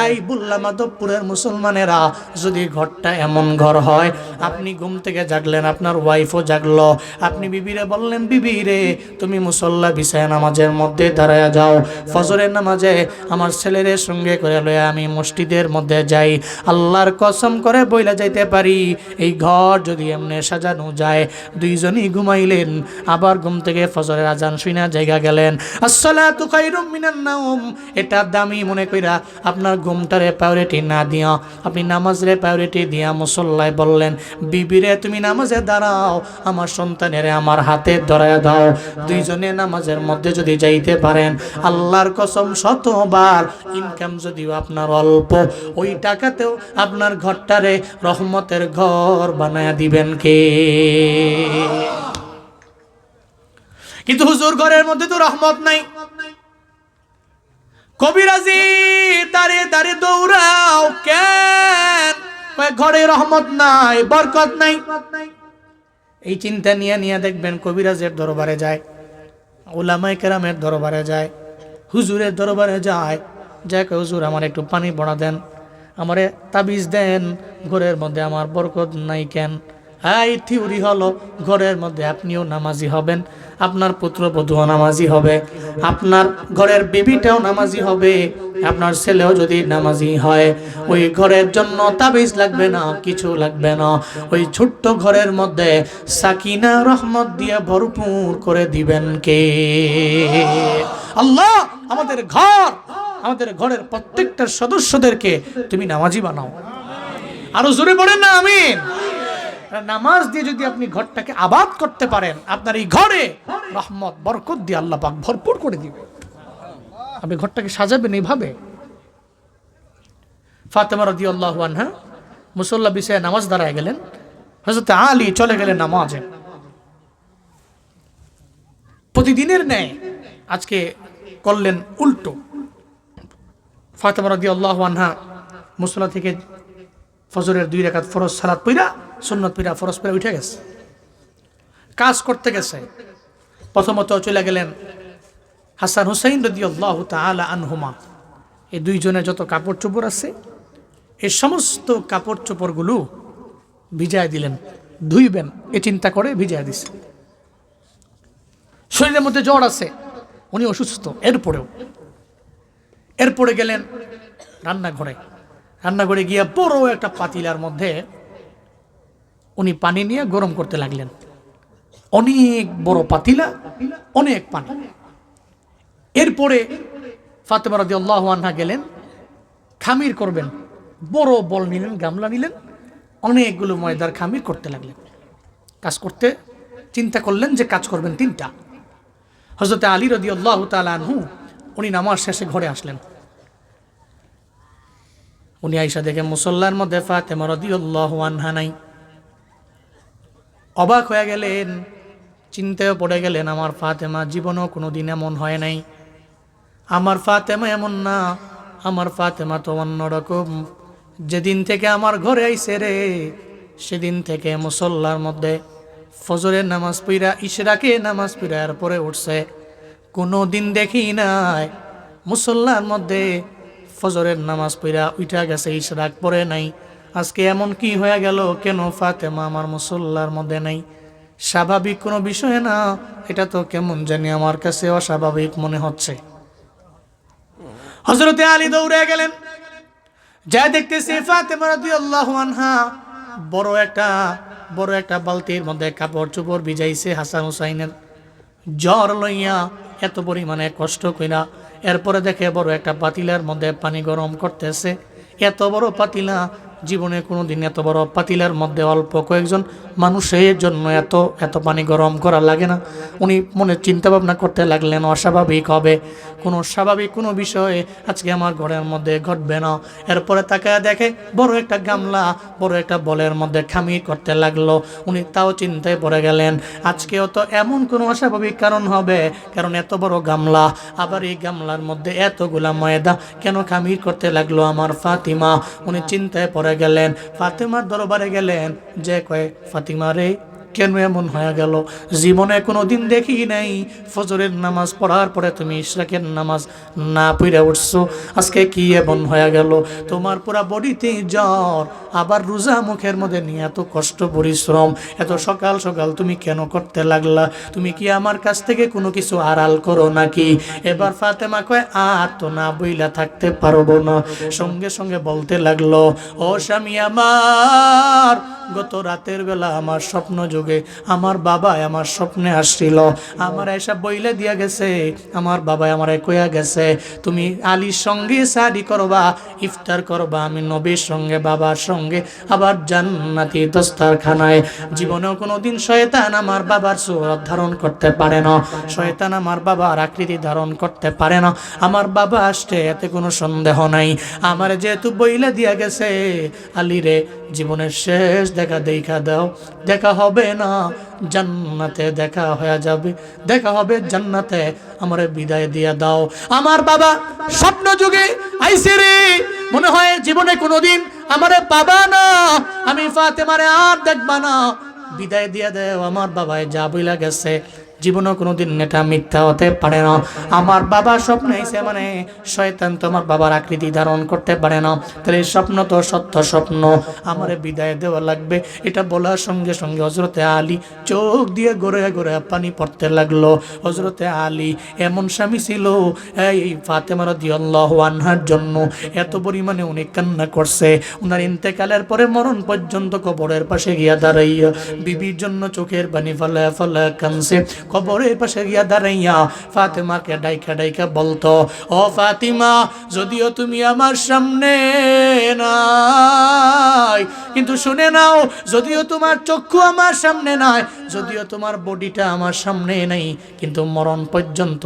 এই বুল্লা মাধবপুরের মুসলমানেরা, যদি ঘরটা এমন ঘর হয়, আপনি ঘুম থেকে জাগলেন, আপনার ওয়াইফও জাগলো, আপনি বিবিরে বললেন, বিবি রে তুমি মুসল্লা বিছায় নামাজের মধ্যে দাঁড়ায়া যাও, ফজরের নামাজে আমার ছেলের সঙ্গে করে লয়ে আমি মসজিদের মধ্যে যাই। আল্লাহর কসম করে বইলা যাইতে পারি, এই ঘর যদি এমনি সাজানো যায়। দুইজনই ঘুমাইলেন, আবার ঘুম থেকে ফজরের আজান শুনা জায়গা গেলেন। আসসালাতু খায়রুম মিনান নাওম, এটা দামি মনে কইরা আপনার ঘুমটারে প্রায়োরিটি না দিয়া আপনি নামাজরে প্রায়োরিটি দিয়া মুসল্লায় বললেন, বিবিরে তুমি নামাজে দাঁড়াও, আমার সন্তানের আমার হাতে ধরায়া দাও। দুইজনে নামাজের মধ্যে যদি যাইতে পারেন, আল্লাহর কসম শতবার, ইনকাম যদিও আপনার অল্প, ওই টাকাতেও আপনার ঘরটারে রহমতের ঘর বানায়া দিবেন কে? কিন্তু হুজুর ঘরের মধ্যে তো রহমত নাই। কবিরাজি দাঁড়িয়ে দাঁড়িয়ে দৌড়াও কেন? ঘরে রহমত নাই, বরকত নাই। এই চিন্তা নিয়ে নিয়ে দেখবেন কবিরাজের দরবারে যায়, উলামায়ে কেরামের দরবারে যায়, হুজুরের দরবারে যায়, যাকে হুজুর আমার একটু পানি পড়া দেন, আমারে তাবিজ দেন, ঘরের মধ্যে আমার বরকত নাই কেন? এই থিওরি হলো ঘরের মধ্যে আপনিও নামাজি হবেন, আপনার পুত্রবধূও নামাজি হবে, আপনার ঘরের বিবিটাও নামাজি হবে, আপনার ছেলেও যদি নামাজি হয়, ওই ঘরের জন্য তাবিজ লাগবে না, কিছু লাগবে না। ওই ছোট্ট ঘরের মধ্যে সাকিনা রহমত দিয়ে ভরপুর করে দিবেন কে? আল্লাহ। আমাদের ঘর, আমাদের ঘরের প্রত্যেকটা সদস্যদেরকে তুমি নামাজি বানাও। আরো জোরে বলেন না আমিন। নামাজ দিয়ে যদি আপনি ঘরটাকে আবাদ করতে পারেন, আপনার এই ঘরে রহমত বরকত দিয়ে আল্লাহ পাক ভরপুর করে দিবে। আপনি ঘরটাকে সাজাবেন এইভাবে। ফাতেমা রাদিয়াল্লাহু আনহা মুসল্লা বিছায় নামাজ দাঁড়ায় গেলেন, হযরত আলী চলে গেলেন নামাজে। প্রতিদিনের ন্যায় আজকে করলেন উল্টো। ফাতেমা রাদিয়াল্লাহু আনহা মুসল্লা থেকে ফজরের 2 রাকাত ফরজ সালাত পড়া, সুন্নত পড়া, ফরজ পড়া উঠে গেছে, কাজ করতে গেছে। প্রথমত চলে গেলেন হাসান হুসাইন রাদিয়াল্লাহু তাআলা আনহুমা, এই দুইজনের যত কাপড় চোপড় আছে এই সমস্ত কাপড় চোপড়গুলো ভিজায় দিলেন, ধুইবেন এ চিন্তা করে ভিজায় দিছে। শরীরের মধ্যে জ্বর আছে, উনি অসুস্থ, এরপরে গেলেন রান্নাঘরে গিয়ে বড় একটা পাতিলার মধ্যে উনি পানি নিয়ে গরম করতে লাগলেন। অনেক বড় পাতিলা, অনেক পানি। এরপরে ফাতেমা রাদিয়াল্লাহু আনহা গেলেন খামির করবেন, বড় বল নিলেন, গামলা নিলেন, অনেকগুলো ময়দার খামির করতে লাগলেন। কাজ করতে চিন্তা করলেন যে কাজ করবেন 3টা। হযরত আলী রাদিয়াল্লাহু তাআলা আনহু উনি নামাজ শেষে ঘরে আসলেন। উনি আয়েশা দেখে মুসল্লার মধ্যে ফাতেমা রাদিয়াল্লাহু আনহা নাই। অবাক হয়ে গেলেন, চিন্তায় পড়ে গেলেন, আমার ফাতেমা জীবনেও কোনোদিন এমন হয় নাই, আমার ফাতেমা এমন না, আমার ফাতেমা তো অন্যরকম। যেদিন থেকে আমার ঘরে আইছে রে, সেদিন থেকে মুসল্লার মধ্যে ফজরের নামাজ পড়া, ইশরাকে নামাজ পড়া এরপরে উঠছে, কোনো দিন দেখি নাই মুসল্লার মধ্যে ফজরের নামাজ পড়া উঠা গেছে, ইশরাক পড়ে নাই। আজকে এমন কি হয়ে গেল, কেন ফাতেমা আমার মুসল্লার মধ্যে নাই? স্বাভাবিক কোনো বিষয় না, এটা তো কেমন জানি আমার কাছে অস্বাভাবিক মনে হচ্ছে। হযরতে আলী দৌড়ে গেলেন, যা দেখতেছে ফাতেমা রাদিয়াল্লাহু আনহা বড় একটা বালতির মধ্যে কাপড় চোপড় ভিজাইছে হাসান হুসাইনের জ্বর লইয়া, এত পরিমাণে কষ্ট কইরা। এরপরে দেখে বড় একটা পাতিলার মধ্যে পানি গরম করতেছে। এত বড় পাতিলা, জীবনে কোনোদিন এত বড় পাতিলার মধ্যে অল্প কয়েকজন মানুষের জন্য এত পানি গরম করা লাগে না। উনি মনে চিন্তা ভাবনা করতে লাগলেন অস্বাভাবিক হবে, স্বাভাবিক কোনো বিষয়ে আজকে আমার ঘরের মধ্যে ঘটবে না। এরপরে তাকায় দেখে বড় একটা গামলা, বড় একটা বলের মধ্যে খামির করতে লাগলো। উনি তাও চিন্তায় পড়ে গেলেন, আজকেও তো এমন কোনো অস্বাভাবিক কারণ হবে, কারণ এত বড় গামলা, আবার এই গামলার মধ্যে এতগুলা ময়দা কেন খামির করতে লাগলো আমার ফাতিমা। উনি চিন্তায় পড়ে গেলেন, ফাতেমার দরবারে গেলেন, যে কয় ফাতিমা রে, কেন এমন হয়ে গেল? জীবনে কোনো দিন দেখি নাই ফজরের নামাজ পড়ার পরে তুমি ইশরাকের নামাজ না পড়ে উঠছো, আজকে কি এমন হয়ে গেল? তোমার পুরা বডিতে জ্বর, আবার রোজা মুখের মধ্যে নিয়ে এত কষ্ট পরিশ্রম, এত সকাল সকাল তুমি কেন করতে লাগলা? তুমি কি আমার কাছ থেকে কোনো কিছু আড়াল করো নাকি? এবার ফাতেমা কয়, আর তো না বইলা থাকতে পারবো না। সঙ্গে সঙ্গে বলতে লাগলো, ও স্বামী আমার, গত রাতের বেলা আমার স্বপ্ন যুগে আমার বাবা আমার স্বপ্নে আসছিল, আমার এসব বইলে দিয়া গেছে, আমার বাবা আমার কইয়া গেছে তুমি আলীর সঙ্গে শাদি করবা, ইফতার করবা, আমি নবীর সঙ্গে বাবার সঙ্গে আবার জান্নাতি দস্তারখানায়। জীবনেও কোনোদিন শয়তান আমার বাবার সুরত ধারণ করতে পারে না, শয়তান আমার বাবার আকৃতি ধারণ করতে পারে না। আমার বাবা আসছে এতে কোনো সন্দেহ নাই। আমার যেহেতু বইলে দিয়া গেছে, আলী রে, জীবনের শেষ দেখা দাও, দেখা হবে না জান্নাতে, দেখা হয়ে যাবে, দেখা হবে জান্নাতে, আমারে বিদায় দিয়ে দাও। আমার বাবা স্বপ্ন যুগে আইছে রে, মনে হয় জীবনে কোনোদিন আমারে পাবা না, আমি ফাতেমারে আর দেখবা না, বিদায় দিয়ে দেও। আমার বাবায় যা বইলা গেছে জীবনও কোনোদিন এটা মিথ্যা হতে পারে না। আমার বাবা স্বপ্নে আইছে মানে শয়তান তো আমার বাবার আকৃতি ধারণ করতে পারে না, তাহলে স্বপ্ন তো সত্য স্বপ্ন, আমারে বিদায় দেওয়া লাগবে। এটা বলার সঙ্গে সঙ্গে হযরতে আলী চোখ দিয়ে গড়ে গড়ে পানি পড়তে লাগলো। হযরতে আলী এমন স্বামী ছিল, এই ফাতেমা রাদিয়াল্লাহু আনহার জন্য এত পরিমাণে উনি কান্না করছে। উনার ইন্তেকালের পরে মরণ পর্যন্ত কবরের পাশে গিয়া দাঁড়াইয়া বিবির জন্য চোখের পানি ফেলা ফেলা কানছে। কবরের পাশে গিয়া দাঁড়াইয়া ফাতেমাকে ডাইকা ডাইকা বলতো, ও ফাতিমা, যদিও তুমি আমার সামনে নাই, কিন্তু শুনে নাও, যদিও তোমার চক্ষু আমার সামনে নাই, যদিও তোমার বডিটা আমার সামনে নাই, কিন্তু মরণ পর্যন্ত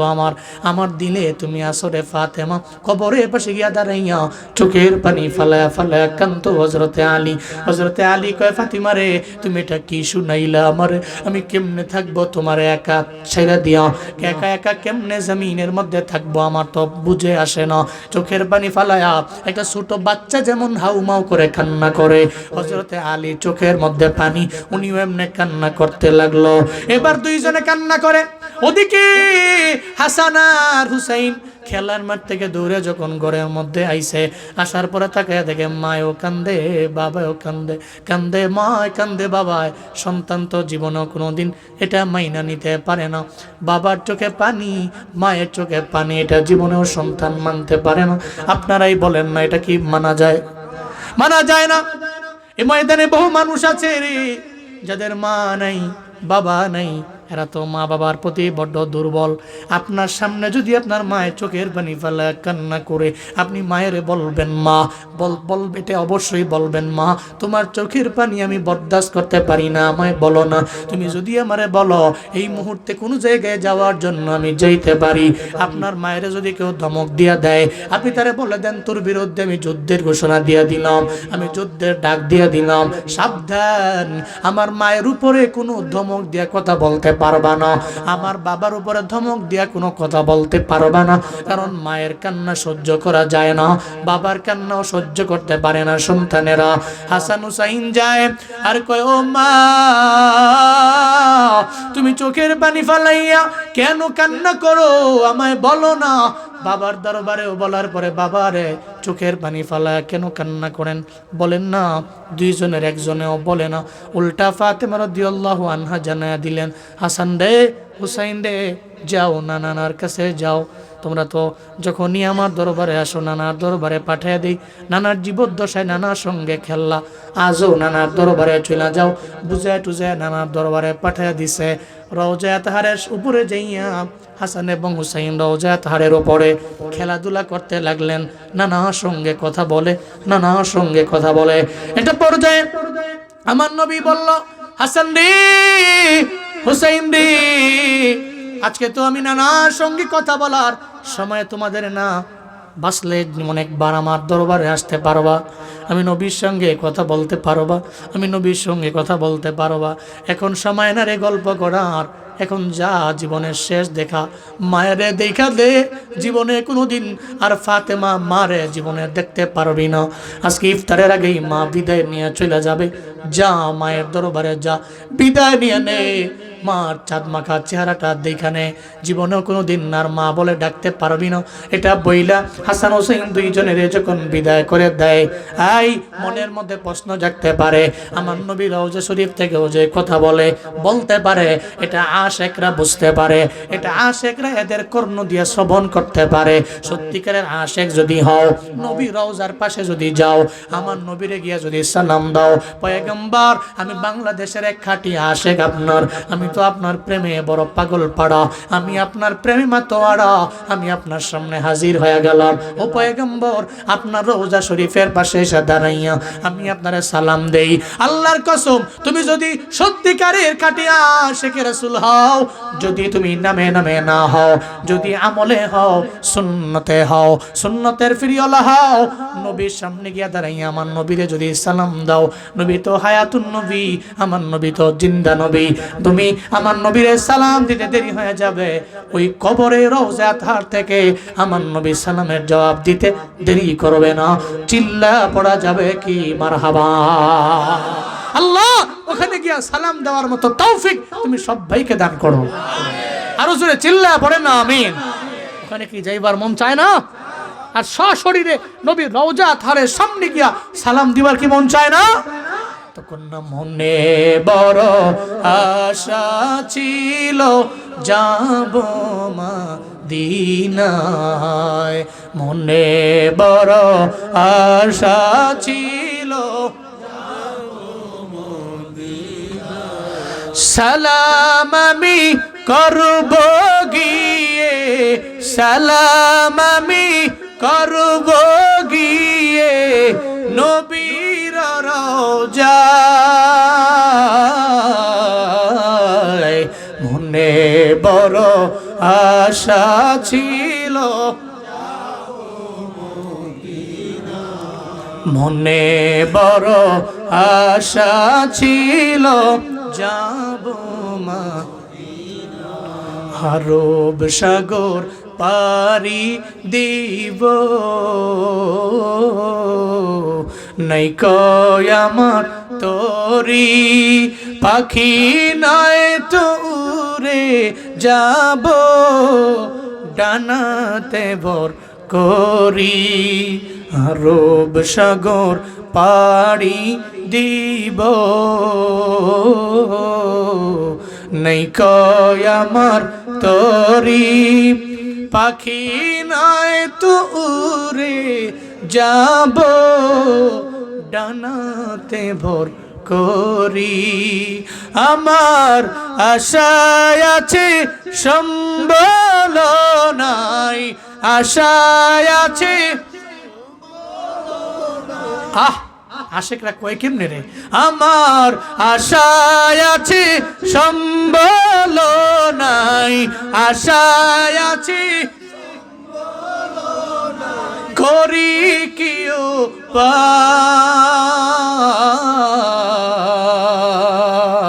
আমার দিলে তুমি আসরে ফাতেমা। কবরের পাশে গিয়া দাঁড়াইয়া চোখের পানি ফালায়া ফালায়া কান্ত হযরতে আলী। হযরতে আলী কয়, ফাতিমা রে, তুমি এটা কি শুনাইলা আমারে? আমি কেমনে থাকবো তোমার একা ছেড়ে দিয়া? একা একা কেমনে জমিনের মধ্যে থাকবো, আমার তো বুঝে আসে না। চোখের পানি ফালায়া একটা ছোট বাচ্চা যেমন হাউমাউ করে কান্না করে, হযরতে আলী চোখের মধ্যে পানি, উনিও এমনি কান্না করতে লাগলো। এবার দুইজনে কান্না করে। ওদিকে হাসান আর হুসাইন খেলার মাঠ থেকে দৌড়ে যখন ঘরের মধ্যে আইছে, আসার পরে তাকায় দেখে মায়ও কান্দে, বাবাও কান্দে, কান্দে মায়, কান্দে বাবায়। সন্তান তো জীবনেও কোনোদিন এটা মাইনা নিতে পারে না। বাবার চোখে পানি, মায়ের চোখে পানি, এটা জীবনেও সন্তান মানতে পারে না। আপনারাই বলেন না, এটা কি মানা যায়? মানা যায় না। এই ময়দানে বহু মানুষ আছে রে, যাদের মা নাই, বাবা নাই, এরা তো মা বাবার প্রতি বড্ড দুর্বল। আপনার সামনে যদি আপনার মায়ের চোখের পানি ফেলা কান্না করে আপনি মায়ের বলবেন, মা বলবে, এটা অবশ্যই বলবেন, মা তোমার চোখের পানি আমি বরদাস্ত করতে পারি না, আমায় বলো না। তুমি যদি আমারে বলো এই মুহূর্তে কোনো জায়গায় যাওয়ার জন্য আমি যাইতে পারি, আপনার মায়ের যদি কেউ ধমক দিয়া দেয়, আপনি তারে বলে দেন, তোর বিরুদ্ধে আমি যুদ্ধের ঘোষণা দিয়া দিলাম, আমি যুদ্ধের ডাক দিয়া দিলাম, সাবধান, আমার মায়ের উপরে কোনো ধমক দিয়া কথা বলতে পারবা না, আমার বাবার উপরে ধমক দিয়া কোনো কথা বলতে পারবা না। কারণ মায়ের কান্না সহ্য করা যায় না, বাবার কান্নাও সহ্য করতে পারে না সন্তানেরা। হাসান হুসাইন যায় আর কয়, ও মা, তুমি চোখের পানি ফালাইয়া কেন কান্না করো, আমায় বলো না। বাবার দরবারেও বলার পরে, বাবারে চোখের পানি ফালা কেন কান্না করেন বলেন না। দুইজনের একজনেও বলে না, উল্টা ফাতেমা রাদিয়াল্লাহু আনহা জানায়া দিলেন, হাসান রে, হুসাইন রে, যাও নানার কাছে যাও। তোমরা তো যখনই আমার দরবারে আসো নানার দরবারে পাঠিয়ে দিই, নানার জীবদ্দশায় নানার সঙ্গে খেললা, আজও নানার দরবারে চলে যাও। বুঝায় টুজায় নানার দরবারে পাঠিয়ে দিছে। রওজায়ে তাহারের উপরে যাইয়া হাসান এবং হুসাইন রওজায়ে তাহারের উপরে খেলাধুলা করতে লাগলেন, নানার সঙ্গে কথা বলে, নানার সঙ্গে কথা বলে। এটা পর্যায়ে আমার নবী বলল, হাসান রে, হুসাইন রে, আজকে তো আমি নানার সঙ্গে কথা বলার সময় তোমাদের না, বাসলে অনেকবার আমার দরবারে আসতে পারবা, আমি নবীর সঙ্গে কথা বলতে পারবা, আমি নবীর সঙ্গে কথা বলতে পারবা। এখন সময় না রে গল্প করার, এখন যা জীবনের শেষ দেখা, মায়েরে দেখা দে, জীবনে কোনোদিন আর ফাতেমা মারে জীবনে দেখতে পারবি না। আজকে ইফতারের আগেই মা বিদায় নিয়ে চলে যাবে, যা মায়ের দরবারে যা, বিদায় নিয়ে নে। মার চাঁদ মাখা চেহারাটা দেখানে জীবনেও কোনো দিন আর মা বলে ডাকতে পারবি না। এটা বইলা হাসান হোসেন দুইজনের যখন বিদায় করে দেয়, আই মনের মধ্যে প্রশ্ন জাগতে পারে, আমার নবী রওজা শরীফ থেকেও যে কথা বলতে পারে, এটা আশেকরা বুঝতে পারে, এটা আশেকরা এদের কর্ণ দিয়ে শ্রবণ করতে পারে। সত্যিকারের আশেক যদি হও, নবী রওজার পাশে যদি যাও, আমার নবীরে গিয়া যদি সালাম দাও, পয়গম্বর আমি বাংলাদেশের এক খাঁটি আশেক আপনার, আমি তো আপনার প্রেমে বড় পাগল পাড়া, আমি আপনার প্রেমে মাতোয়ারা, আমি আপনার সামনে হাজির হয়ে গেলাম। ও পয়গম্বর, আপনার রওজা শরীফের পাশে এসে দাঁড়াইয়া আমি আপনারে সালাম দেই। আল্লাহর কসম, তুমি যদি সত্যিকারের খাঁটি আশিক রাসূল হও, যদি তুমি নামে নামে না হও, যদি আমলে হও, সুন্নতে হও, সুন্নতের ফিরিওয়ালা হও, নবীর সামনে গিয়া দাঁড়াইয়া আমার নবীরে যদি সালাম দাও, নবী তো হায়াতুন নবী, আমার নবী তো জিন্দা নবী, তুমি আমার নবীরে সালাম দিতে দেরি হয়ে যাবে, ওই কবরে রওজা তাহার থেকে আমার নবী সালামের জবাব দিতে দেরি করবে না। চিল্লা পড়া যাবে কি মারহাবা। আল্লাহ ওখানে গিয়া সালাম দেওয়ার মতো তৌফিক তুমি সবাইকে দান করো। আরো জোরে চিল্লা পড়েন না আমিন। ওখানে কি যাইবার মন চায় না? আর সশরীরে নবীর রওজা থারের সামনে গিয়া সালাম দিবার কি মন চায় না? তখন না মনে বড় আশা ছিল যাব মদিনায়, মনে বড় আশা ছিল সালাম আমি করব গিয়ে, সালাম আমি করব গিয়ে নবীর রওজায়, মনে বড় আশা ছিল, মনে বড় আশা ছিল যাব মদিনা। আরব সাগর পারি দিব নাই কয় আমার তোরি, পাখি নয় তো উড়ে যাব ডানাতে ভর করি। আরব সাগর পাড়ি দিব নাই কয় আমার তরি, পাখি নয় তো উড়ে যাব ডানাতে ভর করি। আমার আশায় আছে সম্বল নাই, আশায় আছে আশেকরা কয় কেমনে রে, আমার আশায় আছে সম্বল নাই, আশায় আছে করি কি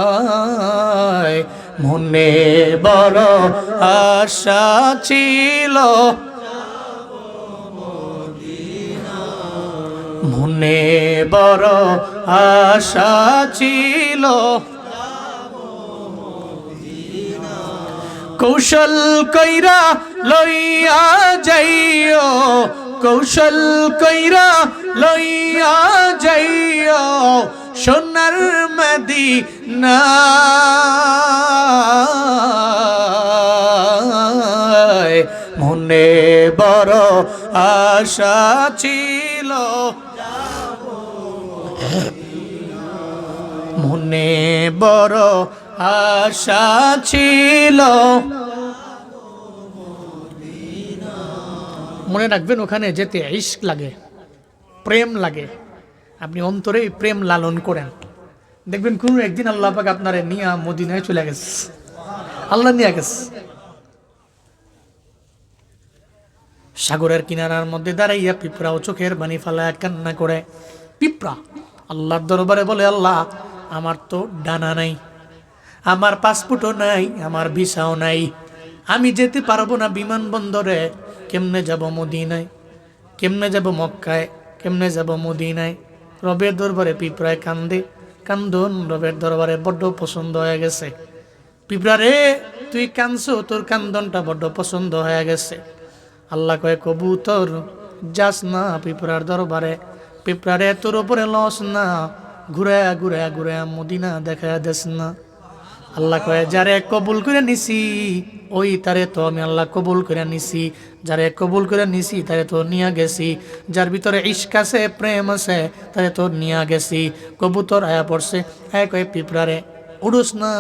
উপায়, মনে বড় আশা ছিল, মনে বড় আশা ছিল কৌশল কইরা লইয়া যাইও, কৌশল কইরা লইয়া যাইও সোনার মদিনা, মনে বড় আশা ছিল, মনে বড় আশা ছিল। মনে রাখবেন ওখানে যেতে ইশক লাগে, প্রেম লাগে। আপনি অন্তরে প্রেম লালন করেন, দেখবেন কোন একদিন আল্লাহ পাক আপনারে নিয়া মদিনায় চলে গেছে, আল্লাহ নিয়ে গেছে। সাগরের কিনারার মধ্যে দাঁড়াইয়া পিঁপড়াও চোখের পানি ফালায় কান্না করে। পিঁপড়া আল্লাহর দরবারে বলে, আল্লাহ আমার তো ডানা নাই, আমার পাসপোর্টও নাই, আমার ভিসাও নাই, আমি যেতে পারবো না বিমানবন্দরে। কেমনে যাব মদিনায়, কেমনে যাব মক্কায়, কেমনে যাব মদিনায়? রবের দরবারে পিঁপড়ায় কান্দে, কান্দন রবের দরবারে বড্ড পছন্দ হয়ে গেছে। পিঁপড়া রে তুই কান্দছো, তোর কান্দনটা বড্ড পছন্দ হয়ে গেছে। আল্লাহ কয়, কবুতর যাস না পিঁপড়ার দরবারে, পিঁপড়ারে তোর উপরে লস না, ঘুরে ঘুরে ঘুরে মদিনা দেখা দেস না। আল্লাহ কয়, যারে কবুল করে নিছি ওই তারে তো আমি আল্লাহ কবুল করে নিছি, যারে কবুল করে নিছি তারে তো নিয়ে গেছি, যার ভিতরে ইশক আছে প্রেম আছে তারে তো নিয়ে গেছি। কবুতর আয়া পড়ছে, হ্যাঁ কয় পিঁপড়ারে উড়ুস না,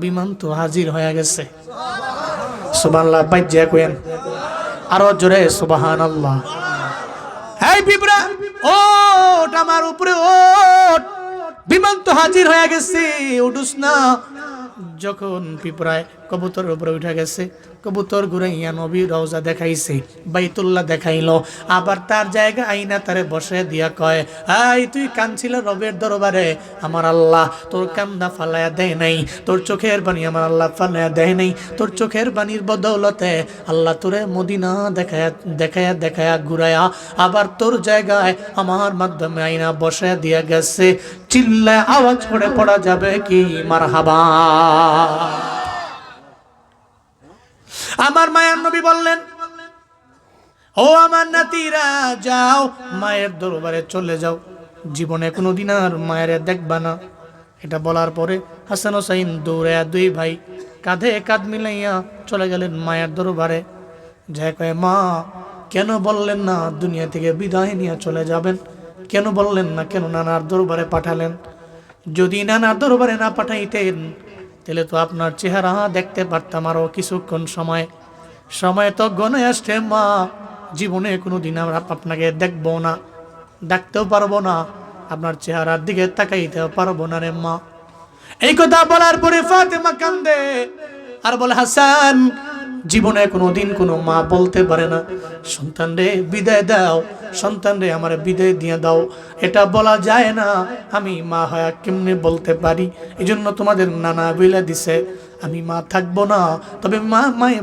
বিমান তো হাজির হয়ে গেছে। সুবহানাল্লাহ বাইজা কইেন আরো জোরে সুবহানাল্লাহ। এই পিঁপড়া ওঠ আমার উপরে ওঠ, বিমান তো হাজির হয়ে গেছে, উঠুস না। যখন পিঁপড়ায় কবুতরের উপরে উঠে গেছে, কবুতর ঘুরাইয়া নবী রওজা দেখাইছে, বাইতুল্লাহ দেখাইলো, আবার তার জায়গা আইনা তারে বসে দিয়া কয়, আই তুই কাঁদছিল রবের দরবারে, আমার আল্লাহ তোর কান্না ফালায়া দেয় নাই, তোর চোখের পানি আমার আল্লাহ ফালায়া দেয় নাই, তোর চোখের পানির বদৌলতে আল্লাহ তোরে মদিনা দেখায়া দেখায়া দেখায়া ঘুরায়া আবার তোর জায়গায় আমার মাধ্যমে আইনা বসে দিয়া গেছে। চিল্লায় আওয়াজ করে পড়া যাবে কি মারহাবা। আমার মায়ের নবী বললেন, ও আমার নাতিরা, যাও মায়ের দরবারে চলে যাও, জীবনে কোনোদিন আর মায়ের দেখবা না। এটা বলার পরে হাসান হোসাইন দৌড়ে দুই ভাই কাঁধে কাঁধ মিলাইয়া চলে গেলেন মায়ের দরবারে। যা কয়ে, মা কেন বললেন না দুনিয়া থেকে বিদায় নিয়ে চলে যাবেন? কেন বললেন না? কেন নানার দরবারে পাঠালেন? যদি নানার দরবারে না পাঠাইতেন তাহলে তো আপনার চেহারা দেখতে পারতাম আরো কিছুক্ষণ সময়। সময় তো গনে আসছে মা, জীবনে কোনোদিন আমরা আপনাকে দেখবো না, ডাকতেও পারবো না, আপনার চেহারার দিকে তাকাইতেও পারবো না রে মা। এই কথা বলার পরে ফাতেমা কান্দে আর বলে, হাসান, জীবনে কোনোদিন কোনো মা বলতে পারে না সন্তান রে বিদায় দাও, সন্তান রে আমার বিদায় দিয়ে দাও। এটা বলা যায় না, আমি মা হয়ে কেমনে বলতে পারি? এই জন্য তোমাদের নানা বইলা দিছে আমি মা থাকবো না, তবে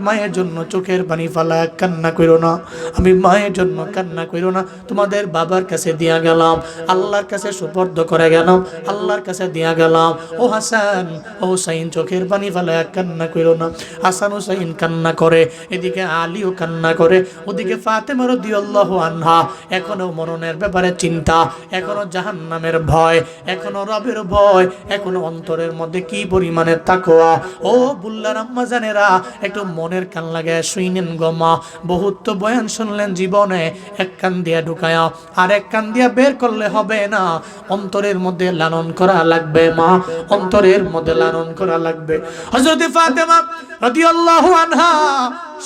মায়ের জন্য চোখের পানি ফালা কান্না করো না, আমি মায়ের জন্য কান্না করো না। তোমাদের বাবার কাছে দিয়া গেলাম, আল্লাহর কাছে সুপর্দ করে গেলাম, আল্লাহর কাছে দিয়া গেলাম। ও হাসান, ও হুসাইন, চোখের পানি ফালা কান্না করো না। হাসান হুসাইন কান্না করে, এদিকে আলীও কান্না করে, ওদিকে ফাতেমা রাদিয়াল্লাহু আনহা এখনো মরণের ব্যাপারে চিন্তা, এখনো জাহান্নামের ভয়, এখনো রবের ভয়, এখনো অন্তরের মধ্যে কি পরিমাণে তাকওয়া। ও বুল্লার আম্মা জানেরা, একটু মনের কান লাগায় শুইনেন গো মা। বহুত তো বয়ান শুনলেন জীবনে, এক কান দিয়া ঢুকায়া আর এক কান দিয়া বের করলে হবে না, অন্তরের মধ্যে লালন করা লাগবে মা, অন্তরের মধ্যে লালন করা লাগবে। হযরত ফাতেমা রাদিয়াল্লাহু আনহা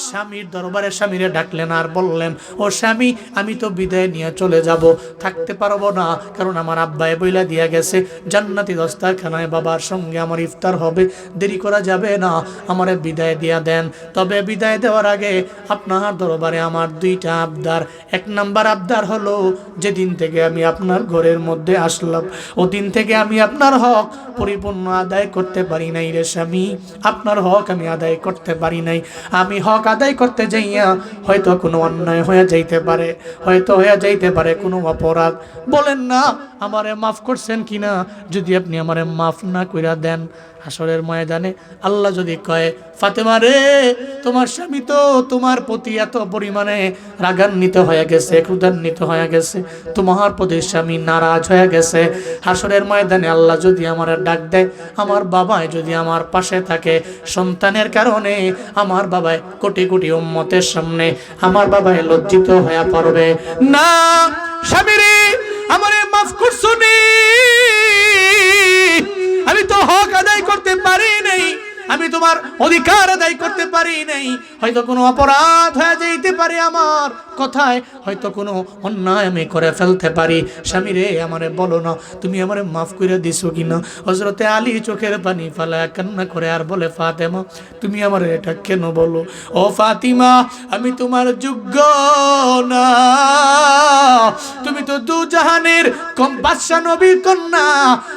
স্বামীর দরবারে স্বামীরে ডাকলেন আর বললেন, ও স্বামী, আমি তো বিদায় নিয়ে চলে যাব, থাকতে পারবো না, কারণ আমার আব্বাই বইলা দিয়া গেছে জান্নাতি দস্তারখানায় বাবার সঙ্গে আমার ইফতার হবে, দেরি করা যাবে না, আমারে বিদায় দিয়া দেন। তবে বিদায় দেওয়ার আগে আপনার দরবারে আমার দুইটা আবদার। এক নাম্বার আবদার হলো, যেদিন থেকে আমি আপনার ঘরের মধ্যে আসলাম ওদিন থেকে আমি আপনার হক পরিপূর্ণ আদায় করতে পারি নাই রে স্বামী, আপনার হক আমি আদায় করতে পারি নাই। আমি হক আদায় করতে যাইয়া হয়তো কোনো অন্যায় হয়ে যাইতে পারে, হয়তো হয়ে যাইতে পারে কোনো অপরাধ। বলেন না আমারে মাফ করছেন কিনা? যদি আপনি আমারে মাফ না কইরা দেন, হাসরের ময়দানে আল্লাহ যদি কয়, ফাতেমা রে, তোমার স্বামী তো তোমার প্রতি এত পরিমাণে রাগান্বিত হয়ে গেছে, ক্রোধান্বিত হয়ে গেছে, তোমার প্রতি স্বামী নারাজ হয়ে গেছে। হাসরের ময়দানে আল্লাহ যদি আমার ডাক দেয়, আমার বাবাই যদি আমার পাশে থাকে, সন্তানের কারণে আমার বাবাই কোটি কোটি উম্মতের সামনে আমার বাবাই লজ্জিত হয়ে পড়বে। না স্বামী রে, আমারে মাফ করছো নি, আমি তো হক আদায় করতে পারি নাই, আমি তোমার অধিকার আদায় করতে পারি নাই, হয়তো কোনো অপরাধ হয়ে যাইতে পারে আমার কথায়, হয়তো কোনো অন্যায় আমি করে ফেলতে পারি। স্বামী রে, আমারে বলো না তুমি আমারে মাফ করে দিছো কিনা। হযরতে আলী চোখের পানি ফালায় কান্না করে আর বলে, ফাতেমা, তুমি আমারে এটা কেন বলো? ও ফাতিমা, আমি তোমার যোগ্য না, তুমি তো দু জাহানের কম বাদশা নবীর কন্যা,